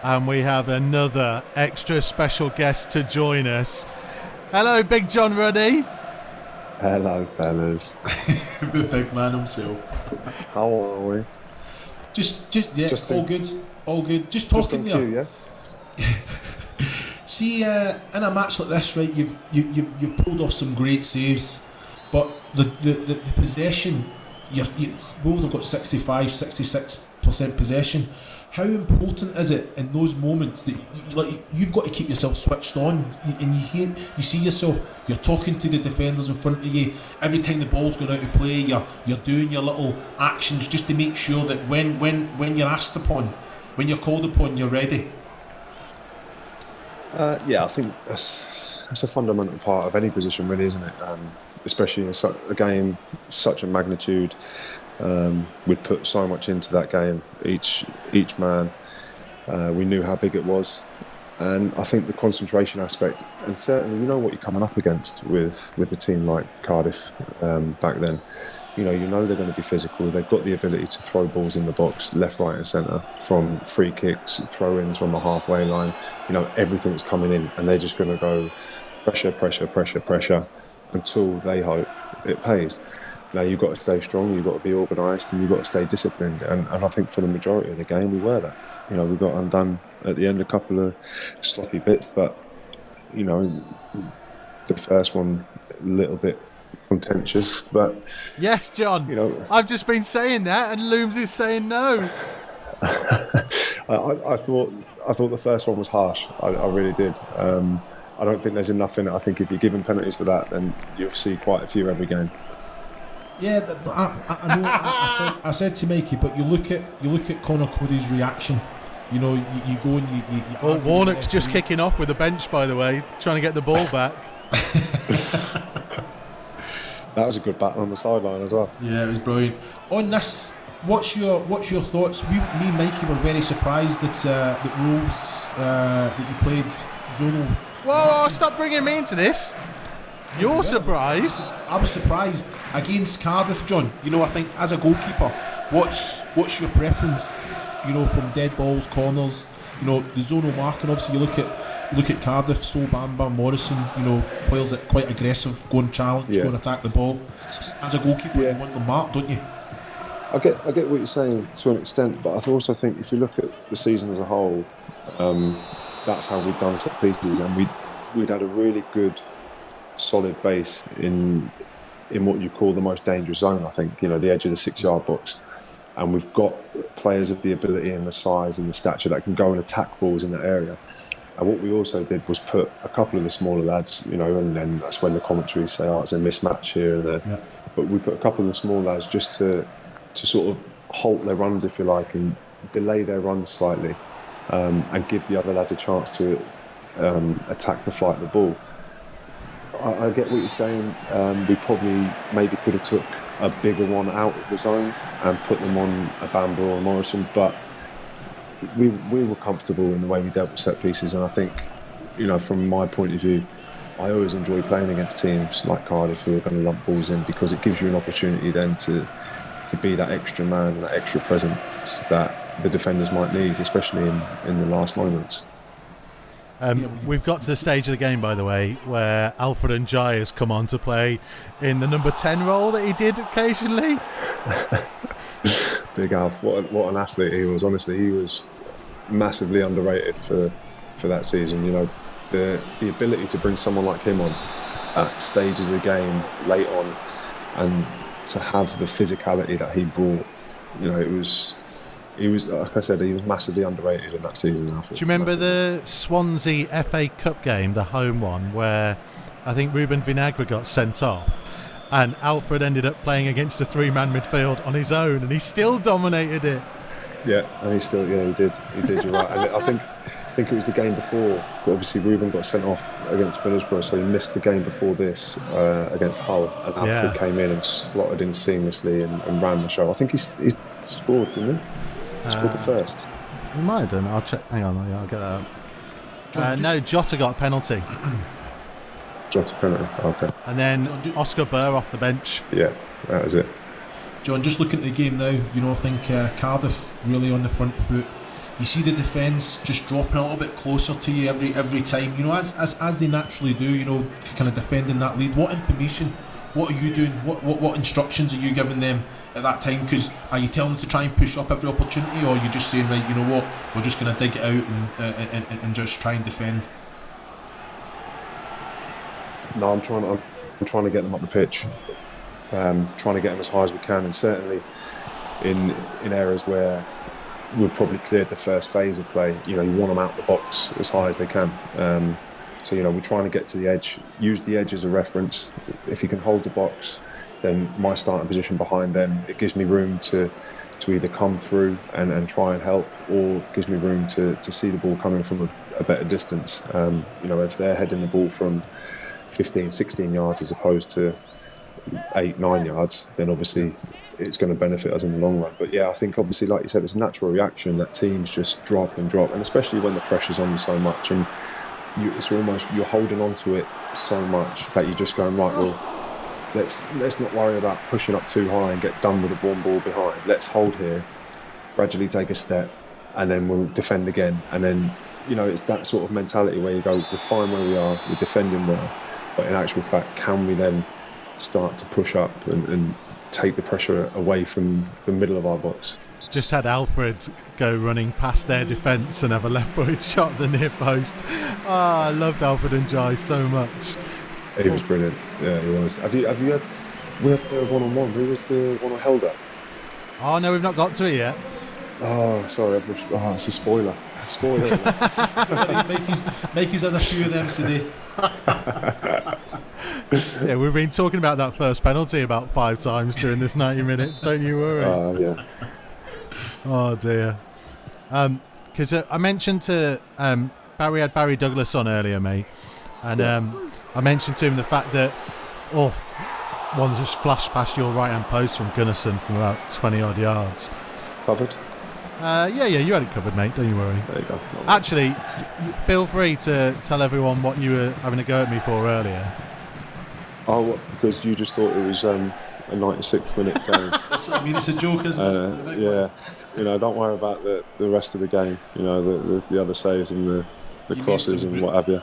and we have another extra special guest to join us. Hello, Big John Ruddy. Hello, fellas. The big man himself. How are we? Just all good. Just talking there. Cue, yeah? See, in a match like this, right, you've pulled off some great saves, but the possession, Wolves have got 66% possession. How important is it in those moments that you've got to keep yourself switched on, and you see yourself, you're talking to the defenders in front of you every time the ball's going out of play, you're doing your little actions just to make sure that when you're asked upon, when you're called upon, you're ready. I think that's a fundamental part of any position, really, isn't it? Especially in a game such a magnitude. We'd put so much into that game, each man. We knew how big it was, and I think the concentration aspect, and certainly you know what you're coming up against with a team like Cardiff back then. You know they're going to be physical. They've got the ability to throw balls in the box, left, right, and centre, from free kicks, throw-ins from the halfway line. Everything's coming in, and they're just going to go pressure until they hope it pays. Now you've got to stay strong, you've got to be organised, and you've got to stay disciplined. And I think for the majority of the game, we were that. We got undone at the end, a couple of sloppy bits, but the first one a little bit contentious. But yes, John. I've just been saying that, and Looms is saying no. I thought the first one was harsh. I really did. I don't think there's enough in it. I think if you're given penalties for that, then you'll see quite a few every game. Yeah, I know. I said to Mikey, but you look at Connor Cody's reaction. You go and you Warnock's just kicking off with the bench, by the way, trying to get the ball back. That was a good battle on the sideline as well. Yeah, it was brilliant. On this, what's your thoughts? Me and Mikey were very surprised that Wolves that you played zonal. Whoa! Stop bringing me into this. You're surprised. I was surprised against Cardiff, John. I think as a goalkeeper, what's your preference? From dead balls, corners. The zonal marking. Obviously, you look at Cardiff, Sol Bamba, Morrison. Players that are quite aggressive, go and challenge, go and attack the ball. As a goalkeeper, you want them marked, don't you? I get what you're saying to an extent, but I also think if you look at the season as a whole, that's how we've done set pieces, and we'd had a really good, solid base in what you call the most dangerous zone. I think the edge of the 6-yard box, and we've got players of the ability and the size and the stature that can go and attack balls in that area. And what we also did was put a couple of the smaller lads, and then that's when the commentaries say, "Oh, it's a mismatch here and there." Yeah. But we put a couple of the small lads just to sort of halt their runs, if you like, and delay their runs slightly, and give the other lads a chance to attack the flight of the ball. I get what you're saying. We probably maybe could have took a bigger one out of the zone and put them on a Bamba or a Morrison, but we were comfortable in the way we dealt with set pieces. And I think, from my point of view, I always enjoy playing against teams like Cardiff who are going to lump balls in, because it gives you an opportunity then to be that extra man, that extra presence that the defenders might need, especially in the last moments. We've got to the stage of the game, by the way, where Alfred Njai has come on to play in the number 10 role that he did occasionally. Big Alf, what an athlete he was. Honestly, he was massively underrated for that season. The ability to bring someone like him on at stages of the game late on, and to have the physicality that he brought, he was, like I said, he was massively underrated in that season. Do you remember the Swansea FA Cup game, the home one, where I think Ruben Vinagre got sent off and Alfred ended up playing against a 3-man midfield on his own and he still dominated it? Yeah, and he did. You're right. And I think it was the game before. Obviously, Ruben got sent off against Middlesbrough, so he missed the game before this against Hull. And Alfred came in and slotted in seamlessly and ran the show. I think he scored, didn't he? He scored the first. He might have done. I'll check. Hang on, I'll get that up. No, Jota got a penalty. Jota penalty. Okay. And then Oscar Burr off the bench. Yeah, that was it. John, just looking at the game now, I think Cardiff really on the front foot. You see the defence just dropping a little bit closer to you every time. As they naturally do. Kind of defending that lead. What information? What are you doing? What instructions are you giving them at that time? Because are you telling them to try and push up every opportunity, or are you just saying, right, you know what, we're just going to dig it out and just try and defend? No, I'm trying to get them up the pitch. Trying to get them as high as we can, and certainly in areas where we've probably cleared the first phase of play. You want them out the box as high as they can. So we're trying to get to the edge. Use the edge as a reference. If you can hold the box, then my starting position behind them, it gives me room to either come through and try and help, or it gives me room to see the ball coming from a better distance. If they're heading the ball from 15, 16 yards as opposed to 8-9 yards, then obviously it's going to benefit us in the long run. But yeah, I think obviously, like you said, it's a natural reaction that teams just drop, and especially when the pressure's on you so much, and it's almost you're holding on to it so much that you're just going, right, well, let's not worry about pushing up too high and get done with a one ball behind. Let's hold here, gradually take a step, and then we'll defend again. And then it's that sort of mentality where you go, we're fine where we are, we're defending well, but in actual fact, can we then start to push up and take the pressure away from the middle of our box? Just had Alfred go running past their defence and have a left-footed shot at the near post. I loved Alfred and Jai so much. He was brilliant. Yeah, he was. Have you had? We had the one-on-one. Who was the one on Helder? Oh no, we've not got to it yet. Oh, sorry. It's a spoiler. Spoiler. Mikey's had a few of them today. Yeah, we've been talking about that first penalty about 5 times during this 90 minutes. Don't you worry. Yeah. Oh dear. Because I mentioned to Barry had Barry Douglas on earlier, mate, and I mentioned to him the fact that one just flashed past your right hand post from Gunnarsson from about 20 odd yards. Covered. Yeah, you had it covered, mate. Don't you worry. There you go. Actually, feel free to tell everyone what you were having a go at me for earlier. Oh, what? Because you just thought it was a 96-minute game. That's what I mean. It's a joke, isn't it? Yeah. Don't worry about the rest of the game. The other saves and the crosses and what have you.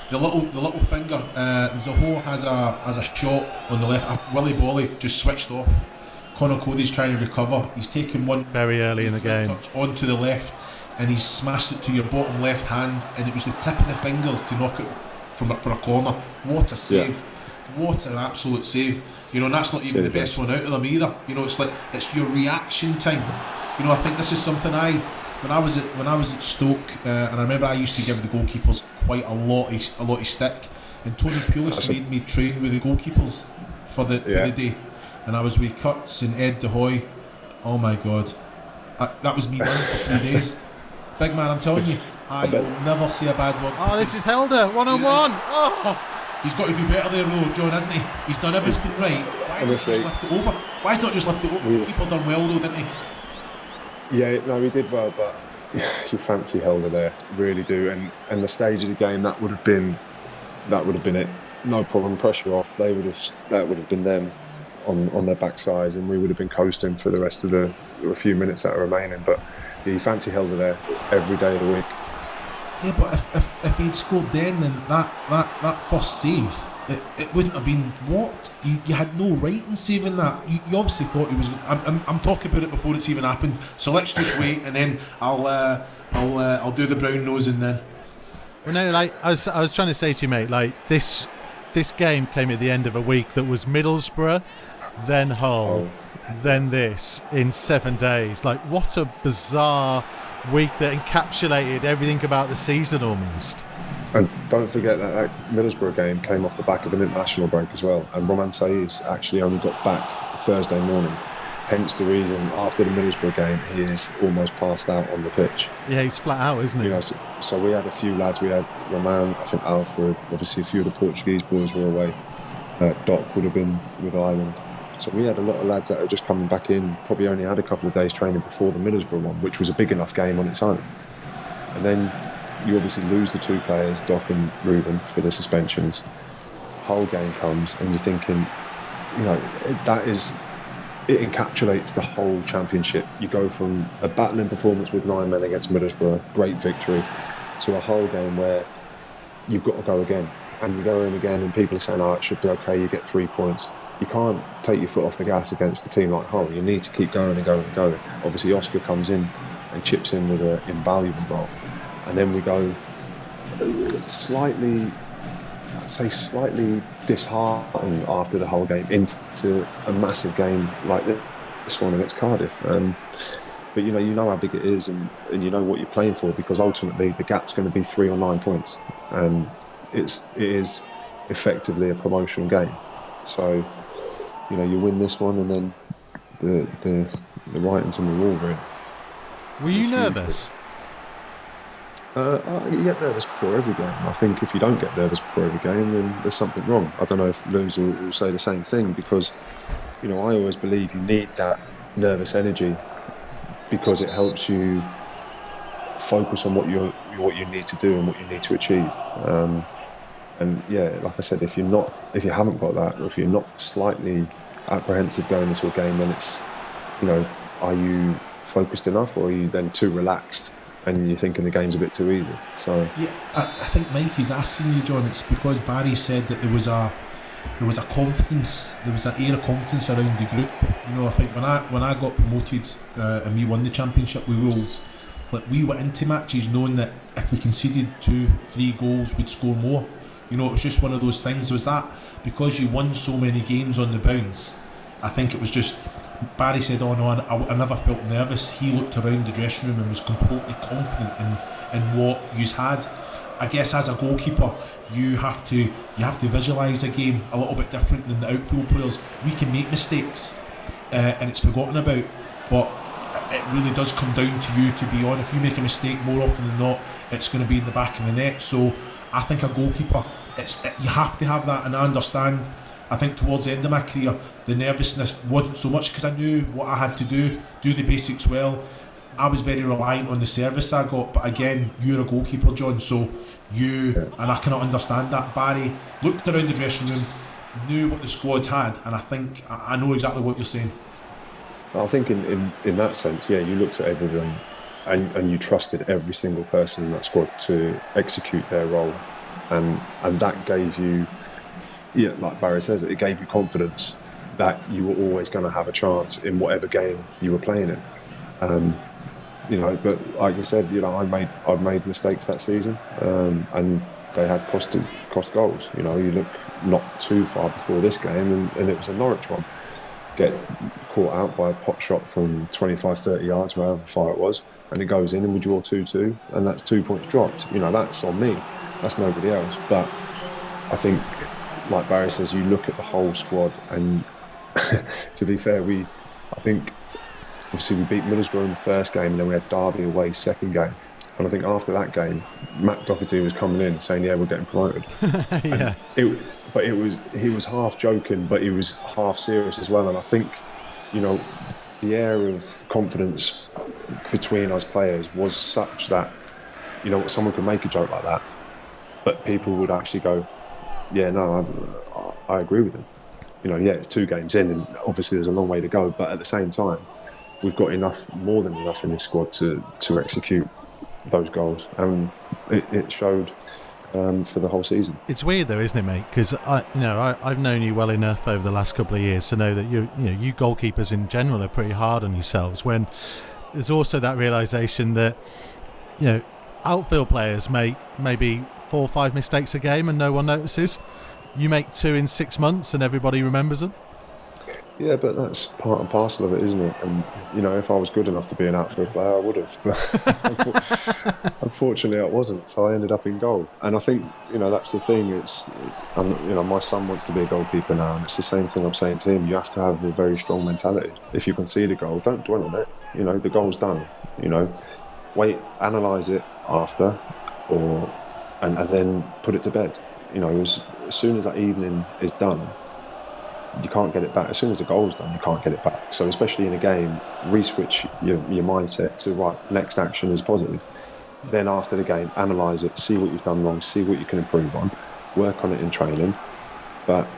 The little finger. Zaho has a shot on the left. Willy Bolly just switched off. Conor Cody's trying to recover. He's taken one very early in the game touch onto the left, and he's smashed it to your bottom left hand, and it was the tip of the fingers to knock it for a corner. What a save! Yeah. What an absolute save! And that's not even the best one out of them either. It's your reaction time. I think this is something when I was at Stoke, and I remember I used to give the goalkeepers quite a lot of stick, and Tony Pulis made me train with the goalkeepers for the day. And I was with Cuts and Ed De Hoy. Oh my God, that was me done for 3 days. Big man, I'm telling you, I will never say a bad word. Oh, this is Helder, 1-on-1. Oh. He's got to do better there though, John, hasn't he? He's done everything right. Why has he just left it over? Why has he not just left it over? People done well though, didn't he? Yeah, no, he did well, but you fancy Helder there, really do. And the stage of the game, that would have been it. No problem, pressure off. That would have been them on their backsides, and we would have been coasting for the rest of the few minutes that are remaining. But yeah, you fancy Helder there every day of the week. Yeah, but if he'd scored then that first save, it wouldn't have been what? You had no right in saving that. You obviously thought he was. I'm talking about it before it's even happened. So let's just wait, and then I'll do the brown nose and then. Well, no, I was trying to say to you, mate, this this game came at the end of a week that was Middlesbrough, then Hull, then this in 7 days. Like, what a bizarre week that encapsulated everything about the season almost. And don't forget that Middlesbrough game came off the back of an international break as well. And Roman Saiz actually only got back Thursday morning. Hence the reason after the Middlesbrough game he is almost passed out on the pitch. Yeah, he's flat out, isn't he? You know, so we had a few lads. We had Roman, I think Alfred, obviously a few of the Portuguese boys were away. Doc would have been with Ireland. So we had a lot of lads that are just coming back in, probably only had a couple of days training before the Middlesbrough one, which was a big enough game on its own. And then you obviously lose the two players, Doc and Ruben, for the suspensions. Whole game comes and you're thinking, you know, it encapsulates the whole championship. You go from a battling performance with 9 men against Middlesbrough, great victory, to a whole game where you've got to go again. And you go in again and people are saying, oh, it should be okay, you get 3 points. You can't take your foot off the gas against a team like Hull. You need to keep going and going and going. Obviously, Oscar comes in and chips in with an invaluable goal. And then we go slightly disheartened after the whole game into a massive game like this one against Cardiff. But you know how big it is and you know what you're playing for, because ultimately the gap's going to be 3 or 9 points. And it is effectively a promotional game. So, you know, you win this one and then the writing's on the wall, really. Were you nervous? You get nervous before every game. I think if you don't get nervous before every game, then there's something wrong. I don't know if Luz will say the same thing, because, you know, I always believe you need that nervous energy because it helps you focus on what you need to do and what you need to achieve. And yeah, like I said, if you haven't got that, or if you're not slightly apprehensive going into a game, then it's, you know, are you focused enough, or are you then too relaxed and you're thinking the game's a bit too easy? So yeah, I think Mikey's asking you, John. It's because Barry said that there was a confidence, there was an air of confidence around the group. You know, I think when I got promoted and we won the championship with Wolves, like, we went into matches knowing that if we conceded 2-3 goals, we'd score more. You know, it was just one of those things. Was that because you won so many games on the bounce? I think it was just, Barry said, oh no, I never felt nervous. He looked around the dressing room and was completely confident in what you had. I guess as a goalkeeper, you have to visualise a game a little bit different than the outfield players. We can make mistakes and it's forgotten about, but it really does come down to you to be on. If you make a mistake, more often than not, it's going to be in the back of the net. So I think a goalkeeper, you have to have that. And I understand, I think towards the end of my career, the nervousness wasn't so much because I knew what I had to do the basics well. I was very reliant on the service I got, but again, you're a goalkeeper, John, so and I cannot understand that. Barry looked around the dressing room, knew what the squad had, and I think I know exactly what you're saying. I think in that sense, yeah, you looked at everyone and you trusted every single person in that squad to execute their role, and that gave you, yeah, like Barry says, it gave you confidence that you were always going to have a chance in whatever game you were playing in. You know, but like you said, you know, I've made mistakes that season, and they had cost goals. You know, you look not too far before this game, and it was a Norwich one. Get caught out by a pot shot from 25-30 yards, wherever far it was, and it goes in, and we draw 2-2, and that's 2 points dropped. You know, that's on me. That's nobody else. But I think, like Barry says, you look at the whole squad, and to be fair, I think obviously we beat Middlesbrough in the first game, and then we had Derby away second game. And I think after that game, Matt Doherty was coming in saying, "Yeah, we're getting promoted." Yeah. He was half joking, but he was half serious as well. And I think, you know, the air of confidence between us players was such that, you know, someone could make a joke like that, but people would actually go, "Yeah, no, I agree with him." You know, yeah, it's 2 games in, and obviously there's a long way to go, but at the same time, we've got more than enough in this squad to execute those goals, and it showed for the whole season. It's weird though, isn't it, mate? Because I've known you well enough over the last couple of years to know that you goalkeepers in general are pretty hard on yourselves. When there's also that realisation that, you know, outfield players make maybe 4 or 5 mistakes a game and no one notices. you make 2 in 6 months and everybody remembers them. Yeah, but that's part and parcel of it, isn't it? And, you know, if I was good enough to be an outfield player, I would have. But unfortunately, I wasn't, so I ended up in goal. And I think, you know, that's the thing. You know, my son wants to be a goalkeeper now, and it's the same thing I'm saying to him. You have to have a very strong mentality. If you concede a goal, don't dwell on it. You know, the goal's done. You know, wait, analyse it after, and then put it to bed. You know, as soon as that evening is done, you can't get it back. As soon as the goal's done, you can't get it back. So especially in a game, re-switch your mindset to, right, next action is positive. Then after the game, analyse it, see what you've done wrong, see what you can improve on, work on it in training. But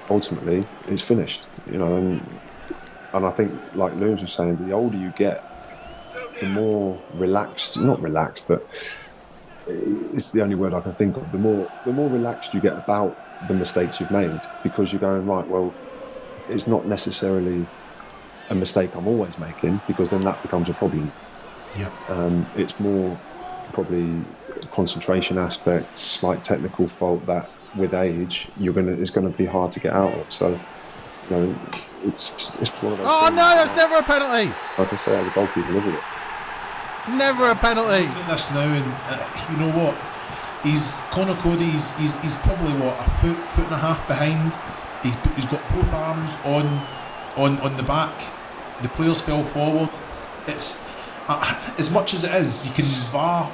ultimately, it's finished. You know, and I think, like Lewis was saying, the older you get, the more relaxed, not relaxed, but it's the only word I can think of, the more relaxed you get about the mistakes you've made, because you're going, right, well, it's not necessarily a mistake I'm always making, because then that becomes a problem. Yeah. It's more probably concentration aspect, slight technical fault that with age it's going to be hard to get out of. So, you know, it's one of those. Oh things. no, that's never a penalty. Like I say, as a goalkeeper, live with it. Never a penalty. Looking at this now, and you know what? Conor Cody's probably a foot and a half behind. He's got both arms on the back. The players fell forward. It's as much as it is. You can VAR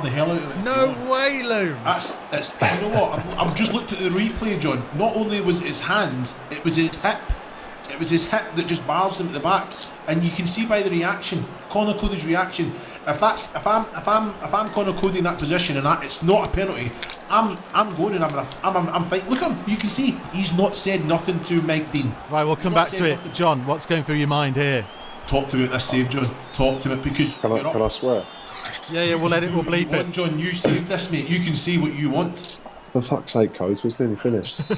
the hell out of it. No way, Looms. You know what? I've just looked at the replay, John. Not only was it his hands, it was his hip. It was his hip that just bars him at the back, and you can see by the reaction, Conor Cody's reaction. If I'm Conor Cody in that position and it's not a penalty, I'm going and I'm fighting. Look at him. You can see he's not said nothing to Mike Dean. Right, we'll come back to it, nothing. John. What's going through your mind here? Talk to me about this save, John. Talk to me, because Can I swear? Yeah, we'll edit. We'll bleep it. John, you saved this, mate. You can see what you want. For fuck's sake, Codes, was nearly finished.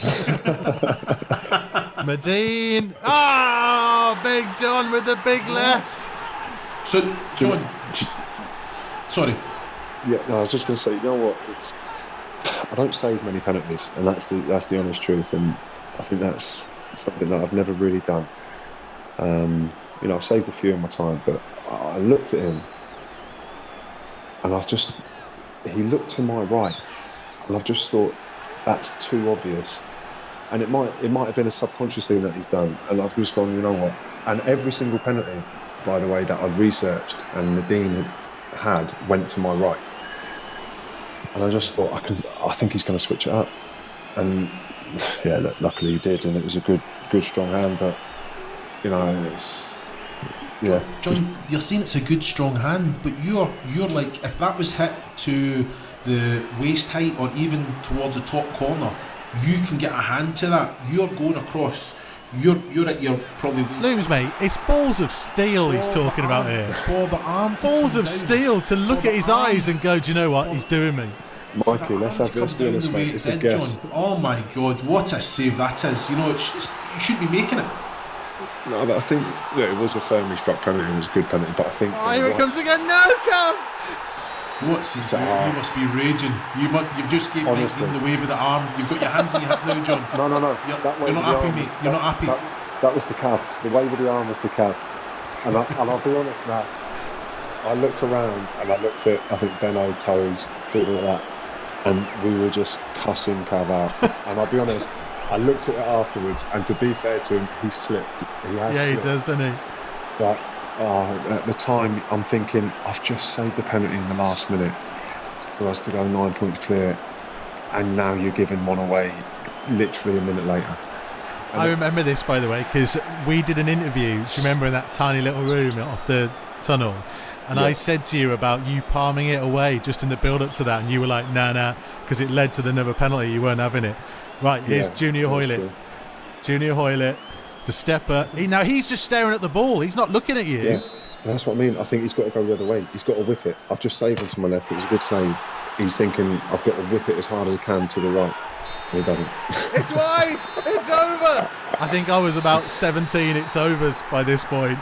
Medine. Oh, Big John with the big left. So, John. Sorry. Yeah, no, I was just going to say, you know what? I don't save many penalties, and that's the honest truth. And I think that's something that I've never really done. You know, I've saved a few in my time, but I looked at him, and he looked to my right, and I've just thought, that's too obvious. And it might have been a subconscious thing that he's done, and I've just gone, you know what? And every single penalty, by the way, that I've researched and Nadine had went to my right, and I just thought, I think he's going to switch it up, and yeah, luckily he did, and it was a good strong hand. But you know, it's John, you're saying it's a good strong hand, but you're like, if that was hit to the waist height or even towards the top corner, you can get a hand to that. You're going across. You're at your probably Looms, mate, it's balls of steel he's talking about here. For the arm, balls of steel to look at his eyes and go, do you know what? He's doing me. Mikey, let's be honest, mate. It's a guess. John. Oh my God, what a save that is! You know, you should be making it. No, but I think it was a firmly struck penalty. It was a good penalty, but I think. Oh, here it comes again. No, Cav! What's he doing? You must be raging. You've just gave Mike Dean the wave of the arm. You've got your hands in your hip now, John. No. You're not happy, mate. You're not happy. That was the Cav. The wave of the arm was the Cav. And I'll be honest now. I looked around and I looked at, I think, Benno, Coles, people like that, and we were just cussing Cav out. And I'll be honest, I looked at it afterwards, and to be fair to him, he slipped. He does, doesn't he? But at the time, I'm thinking, I've just saved the penalty in the last minute for us to go 9 points clear, and now you're giving one away literally a minute later. And I remember this, by the way, because we did an interview, do you remember, in that tiny little room off the tunnel? And I said to you about you palming it away just in the build-up to that, and you were like, nah, because it led to the another penalty, you weren't having it. Right, here's Junior Hoylett. Junior Hoylett to step up. Now he's just staring at the ball. He's not looking at you. Yeah, that's what I mean. I think he's got to go the other way. He's got to whip it. I've just saved him to my left. It was a good save. He's thinking, I've got to whip it as hard as I can to the right. And he doesn't. It's wide. It's over. I think I was about 17. It's overs by this point.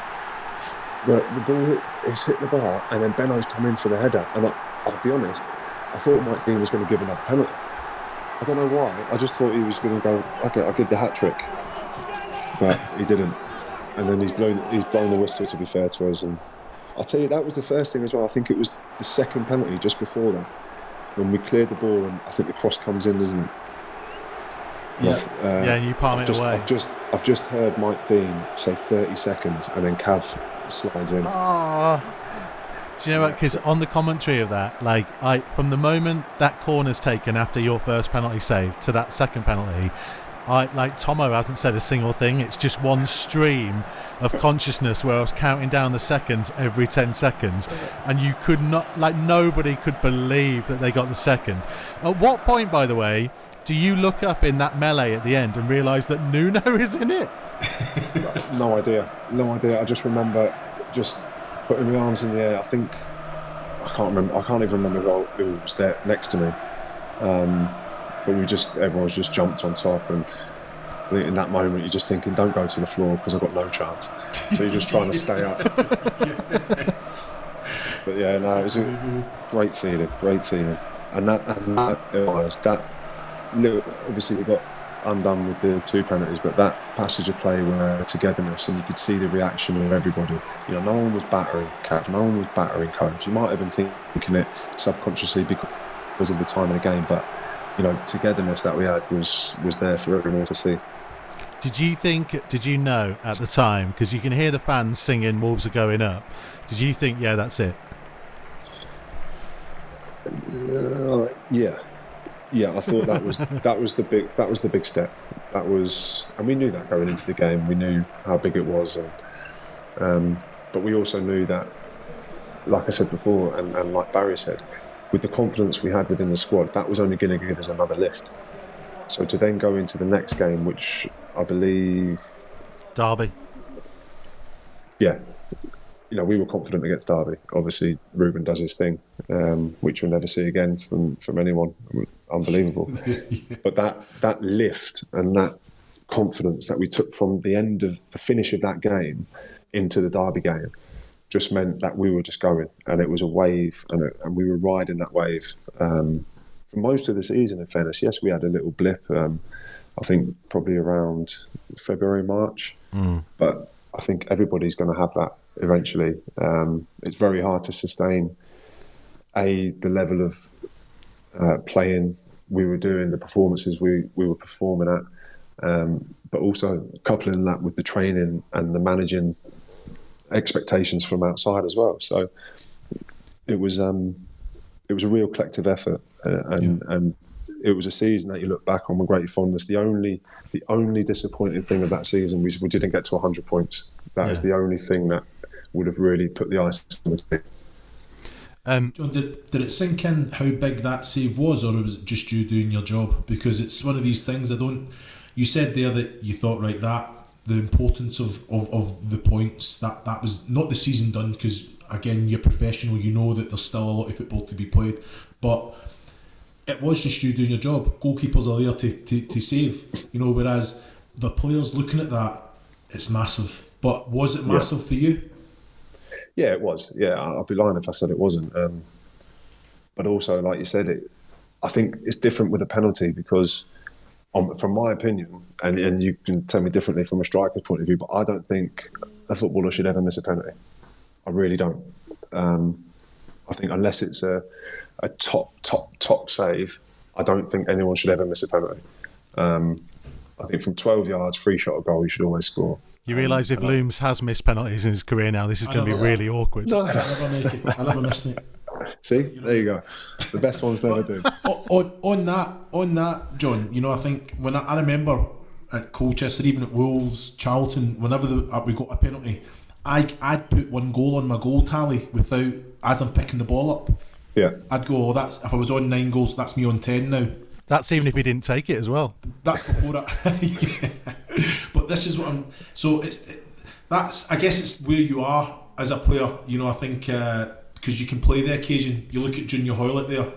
But the ball has hit the bar, and then Benno's come in for the header. And I'll be honest, I thought Mike Dean was going to give another penalty. I don't know why. I just thought he was going to go, okay, I'll give the hat trick. But he didn't. And then he's blown the whistle, to be fair to us. And I'll tell you, that was the first thing as well. I think it was the second penalty just before that, when we cleared the ball and I think the cross comes in, doesn't it? Yeah, and you palm it away. I've just heard Mike Dean say 30 seconds and then Cav slides in. Oh. Do you know what? Because on the commentary of that, from the moment that corner's taken after your first penalty save to that second penalty, Tomo hasn't said a single thing. It's just one stream of consciousness where I was counting down the seconds every 10 seconds, and you could not, nobody could believe that they got the second. At what point, by the way, do you look up in that melee at the end and realise that Nuno is in it? No idea. I just remember just putting my arms in the air. I can't even remember who was there next to me. But everyone's just jumped on top, and I think in that moment you're just thinking, don't go to the floor because I've got no chance. So you're just trying to stay up. But yeah, no, it was a great feeling. And that obviously we got undone with the 2 penalties, but that passage of play were togetherness, and you could see the reaction of everybody. No one was battering Cav, no one was battering Coach. You might have been thinking it subconsciously because of the time of the game, but togetherness that we had was there for everyone to see. Did you know at the time, because you can hear the fans singing Wolves are going up, did you think, yeah, that's it? Yeah, I thought that was the big step. And we knew that going into the game. We knew how big it was, and but we also knew that, like I said before, and like Barry said, with the confidence we had within the squad, that was only going to give us another lift. So to then go into the next game, which I believe Derby. Yeah, we were confident against Derby. Obviously, Ruben does his thing, which we'll never see again from anyone. Unbelievable. But that lift and that confidence that we took from the finish of that game into the Derby game just meant that we were just going, and it was a wave, and we were riding that wave for most of the season. In fairness, yes, we had a little blip. I think probably around February, March, but I think everybody's going to have that eventually. It's very hard to sustain the level of playing we were doing, the performances we were performing at, but also coupling that with the training and the managing expectations from outside as well. So it was a real collective effort, and it was a season that you look back on with great fondness. The only disappointing thing of that season was we didn't get to 100 points. That is the only thing that would have really put the ice on the cake. John, did it sink in how big that save was, or was it just you doing your job? Because it's one of these things. You said there that you thought, right, that the importance of the points, that was not the season done, because again, you're professional, you know that there's still a lot of football to be played, but it was just you doing your job. Goalkeepers are there to save, whereas the players looking at that, it's massive. But was it massive for you? Yeah, it was. Yeah, I'd be lying if I said it wasn't. But also, like you said, I think it's different with a penalty because, from my opinion, and you can tell me differently from a striker's point of view, but I don't think a footballer should ever miss a penalty. I really don't. I think unless it's a top save, I don't think anyone should ever miss a penalty. I think from 12 yards, free shot or goal, you should always score. You realise if Looms has missed penalties in his career now, this is going to be really awkward. No. I never make it. I never missed it. See, there you go. The best ones never do. On that, John. I think when I remember at Colchester, even at Wolves, Charlton, whenever we got a penalty, I'd put one goal on my goal tally without, as I'm picking the ball up. Yeah. I'd go, that's if I was on 9 goals, that's me on 10 now. That's even if he didn't take it as well. That's before that. Yeah. But this is what I'm. So that's. I guess it's where you are as a player. I think because you can play the occasion. You look at Junior Hoylett there.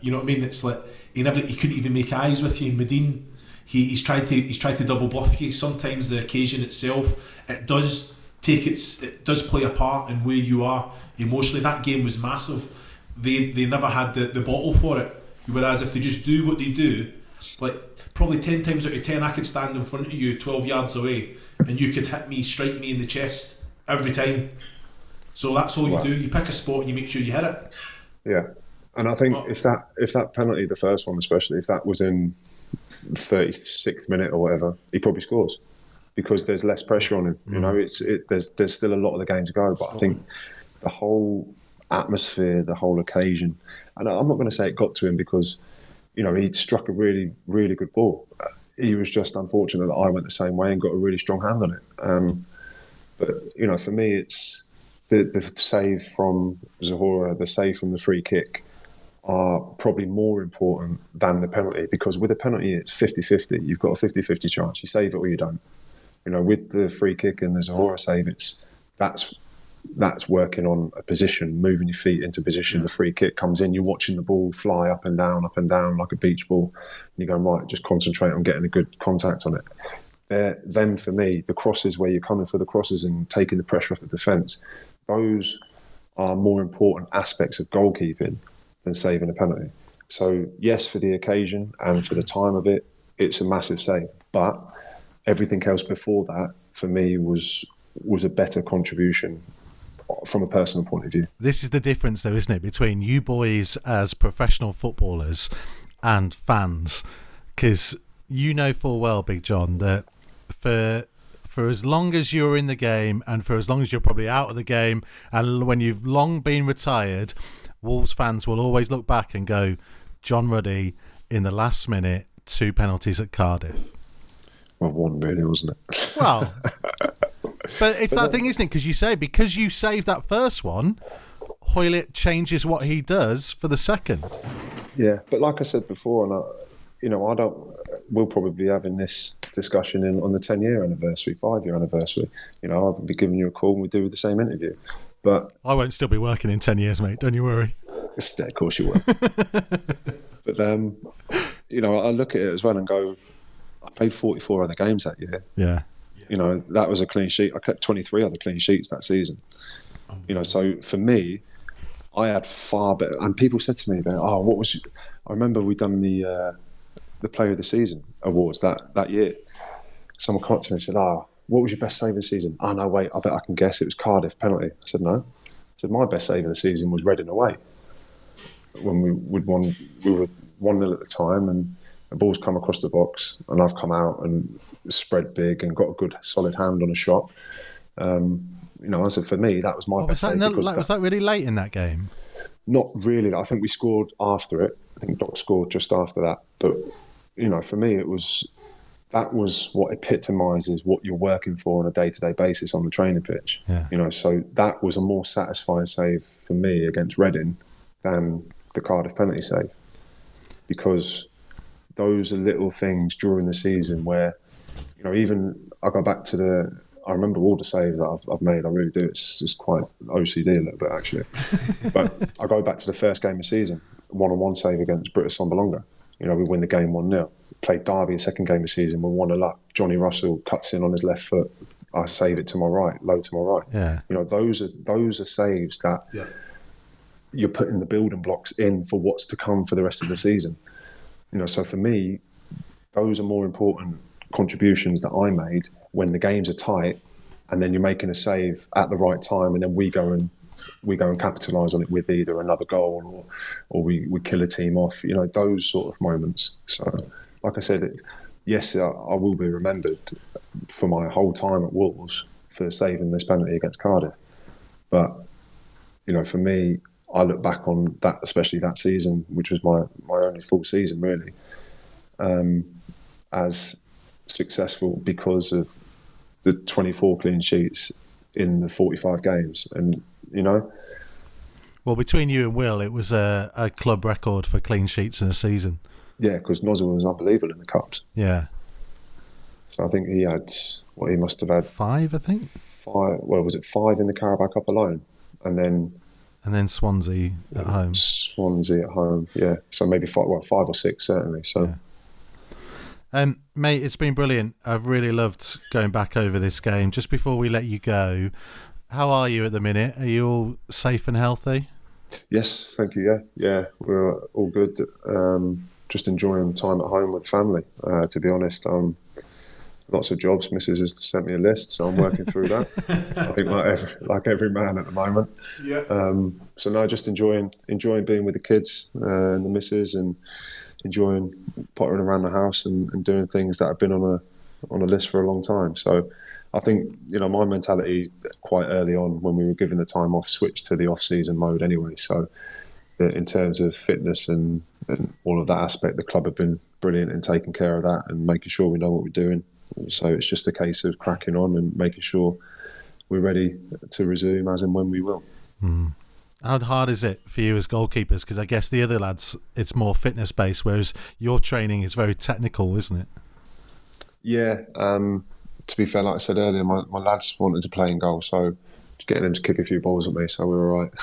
You know what I mean? It's like he couldn't even make eyes with you. Medine, he's tried to double bluff you. Sometimes the occasion itself, it does play a part in where you are emotionally. That game was massive. They never had the bottle for it. Whereas if they just do what they do, like probably 10 times out of 10 I could stand in front of you 12 yards away and you could strike me in the chest every time. So that's all you do. You pick a spot and you make sure you hit it. Yeah. And I think if that penalty, the first one especially, if that was in 36th minute or whatever, he probably scores because there's less pressure on him. You know, there's still a lot of the game to go, but I think the whole atmosphere, the whole occasion, and I'm not going to say it got to him because, you know, he struck a really, really good ball. He was just unfortunate that I went the same way and got a really strong hand on it. But, you know, for me, it's the save from Zahora, the save from the free kick are probably more important than the penalty, because with a penalty it's 50-50. You've got a 50-50 chance. You save it or you don't. You know, with the free kick and the Zahora save, that's working on a position, moving your feet into position. The free kick comes in, you're watching the ball fly up and down like a beach ball. And you're going, right, just concentrate on getting a good contact on it. Then for me, the crosses where you're coming for the crosses and taking the pressure off the defence, those are more important aspects of goalkeeping than saving a penalty. So yes, for the occasion and for the time of it, it's a massive save. But everything else before that, for me, was a better contribution from a personal point of view. This is the difference, though, isn't it, between you boys as professional footballers and fans? Because you know full well, Big John, that for as long as you're in the game and for as long as you're probably out of the game and when you've long been retired, Wolves fans will always look back and go, John Ruddy, in the last minute, 2 penalties at Cardiff. Well, one really, wasn't it? Well, but it's that thing, isn't it? Because you say, because you saved that first one, Hoylett changes what he does for the second. Yeah, but like I said before, and we'll probably be having this discussion on the 10-year anniversary, 5-year anniversary. You know, I'll be giving you a call and we'll do the same interview. But I won't still be working in 10 years, mate. Don't you worry. Of course you will. But you know, I look at it as well and go, I played 44 other games that year. Yeah. You know, that was a clean sheet. I kept 23 other clean sheets that season. You know, so for me, I had far better. And people said to me, I remember we'd done the Player of the Season awards that year. Someone came up to me and said, what was your best save of the season? Oh, no, wait, I bet I can guess. It was Cardiff penalty. I said, no. I said, my best save of the season was Reading away. When we were 1-0 at the time and the ball's come across the box and I've come out and spread big and got a good solid hand on a shot. You know, I said, for me, that was my best save. Was that really late in that game? Not really. I think we scored after it. I think Doc scored just after that. But, you know, for me, that was what epitomises what you're working for on a day-to-day basis on the training pitch. Yeah. You know, so that was a more satisfying save for me against Reading than the Cardiff penalty save, because those are little things during the season where, you know, even I go back to I remember all the saves that I've made. I really do. It's quite OCD a little bit, actually. But I go back to the first game of the season, 1-on-1 save against British Sombalonga. You know, we win the game 1-0. Played Derby, second game of the season, we're 1-0 up. Johnny Russell cuts in on his left foot. I save it to my right, low to my right. Yeah. You know, those are saves that you're putting the building blocks in for what's to come for the rest of the season. You know, so for me, those are more important contributions that I made when the games are tight, and then you're making a save at the right time, and then we go and capitalise on it with either another goal or we kill a team off. You know, those sort of moments. So, like I said, yes, I will be remembered for my whole time at Wolves for saving this penalty against Cardiff. But, you know, for me, I look back on that, especially that season, which was my only full season really, as successful because of the 24 clean sheets in the 45 games. And, you know, well, between you and Will, it was a club record for clean sheets in a season. Yeah, because Nozzle was unbelievable in the Cups. Yeah. So I think he must have had 5, I think. 5, well, was it 5 in the Carabao Cup alone? And then Swansea at home. Swansea at home, yeah. So maybe 5 or 6 certainly. So, mate, it's been brilliant. I've really loved going back over this game. Just before we let you go, how are you at the minute? Are you all safe and healthy? Yes, thank you. Yeah, we're all good. Just enjoying time at home with family. To be honest, lots of jobs. Mrs. has sent me a list, so I'm working through that. I think like every man at the moment. Yeah. So no, just enjoying being with the kids and the missus, and enjoying pottering around the house and doing things that have been on a list for a long time. So I think my mentality quite early on when we were given the time off switched to the off-season mode anyway. So in terms of fitness and all of that aspect, the club have been brilliant in taking care of that and making sure we know what we're doing. So it's just a case of cracking on and making sure we're ready to resume as and when we will. Mm. How hard is it for you as goalkeepers? Because I guess the other lads, it's more fitness based, whereas your training is very technical, isn't it? Yeah. To be fair, like I said earlier, my lads wanted to play in goal, so just getting them to kick a few balls at me, so we were all right.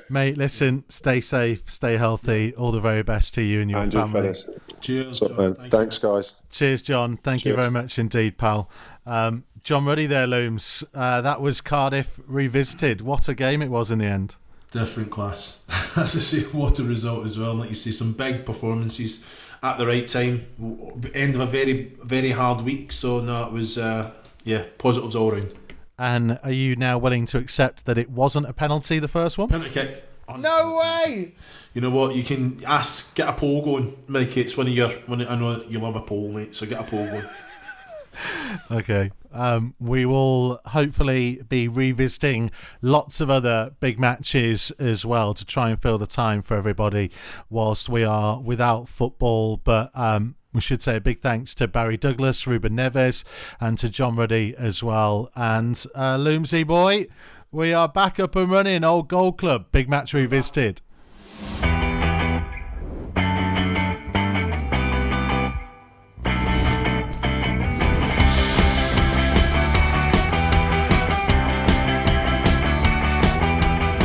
Mate, listen, stay safe, stay healthy. All the very best to you and your family. Fellas. Cheers. What's up, man? Thanks, guys. Cheers, John. Thank you very much indeed, pal. John Ruddy there, Looms. That was Cardiff revisited. What a game it was in the end. Different class. As I say, what a result as well. Like you say, some big performances at the right time. End of a very, very hard week. So, no, it was, positives all round. And are you now willing to accept that it wasn't a penalty, the first one? Penalty kick. No way! You know what? You can get a poll going, Mikey. It's I know you love a poll, mate. So get a poll going. Okay. We will hopefully be revisiting lots of other big matches as well to try and fill the time for everybody whilst we are without football. But we should say a big thanks to Barry Douglas, Ruben Neves, and to John Ruddy as well. And Loomsy boy, we are back up and running. Old Gold Club, big match revisited.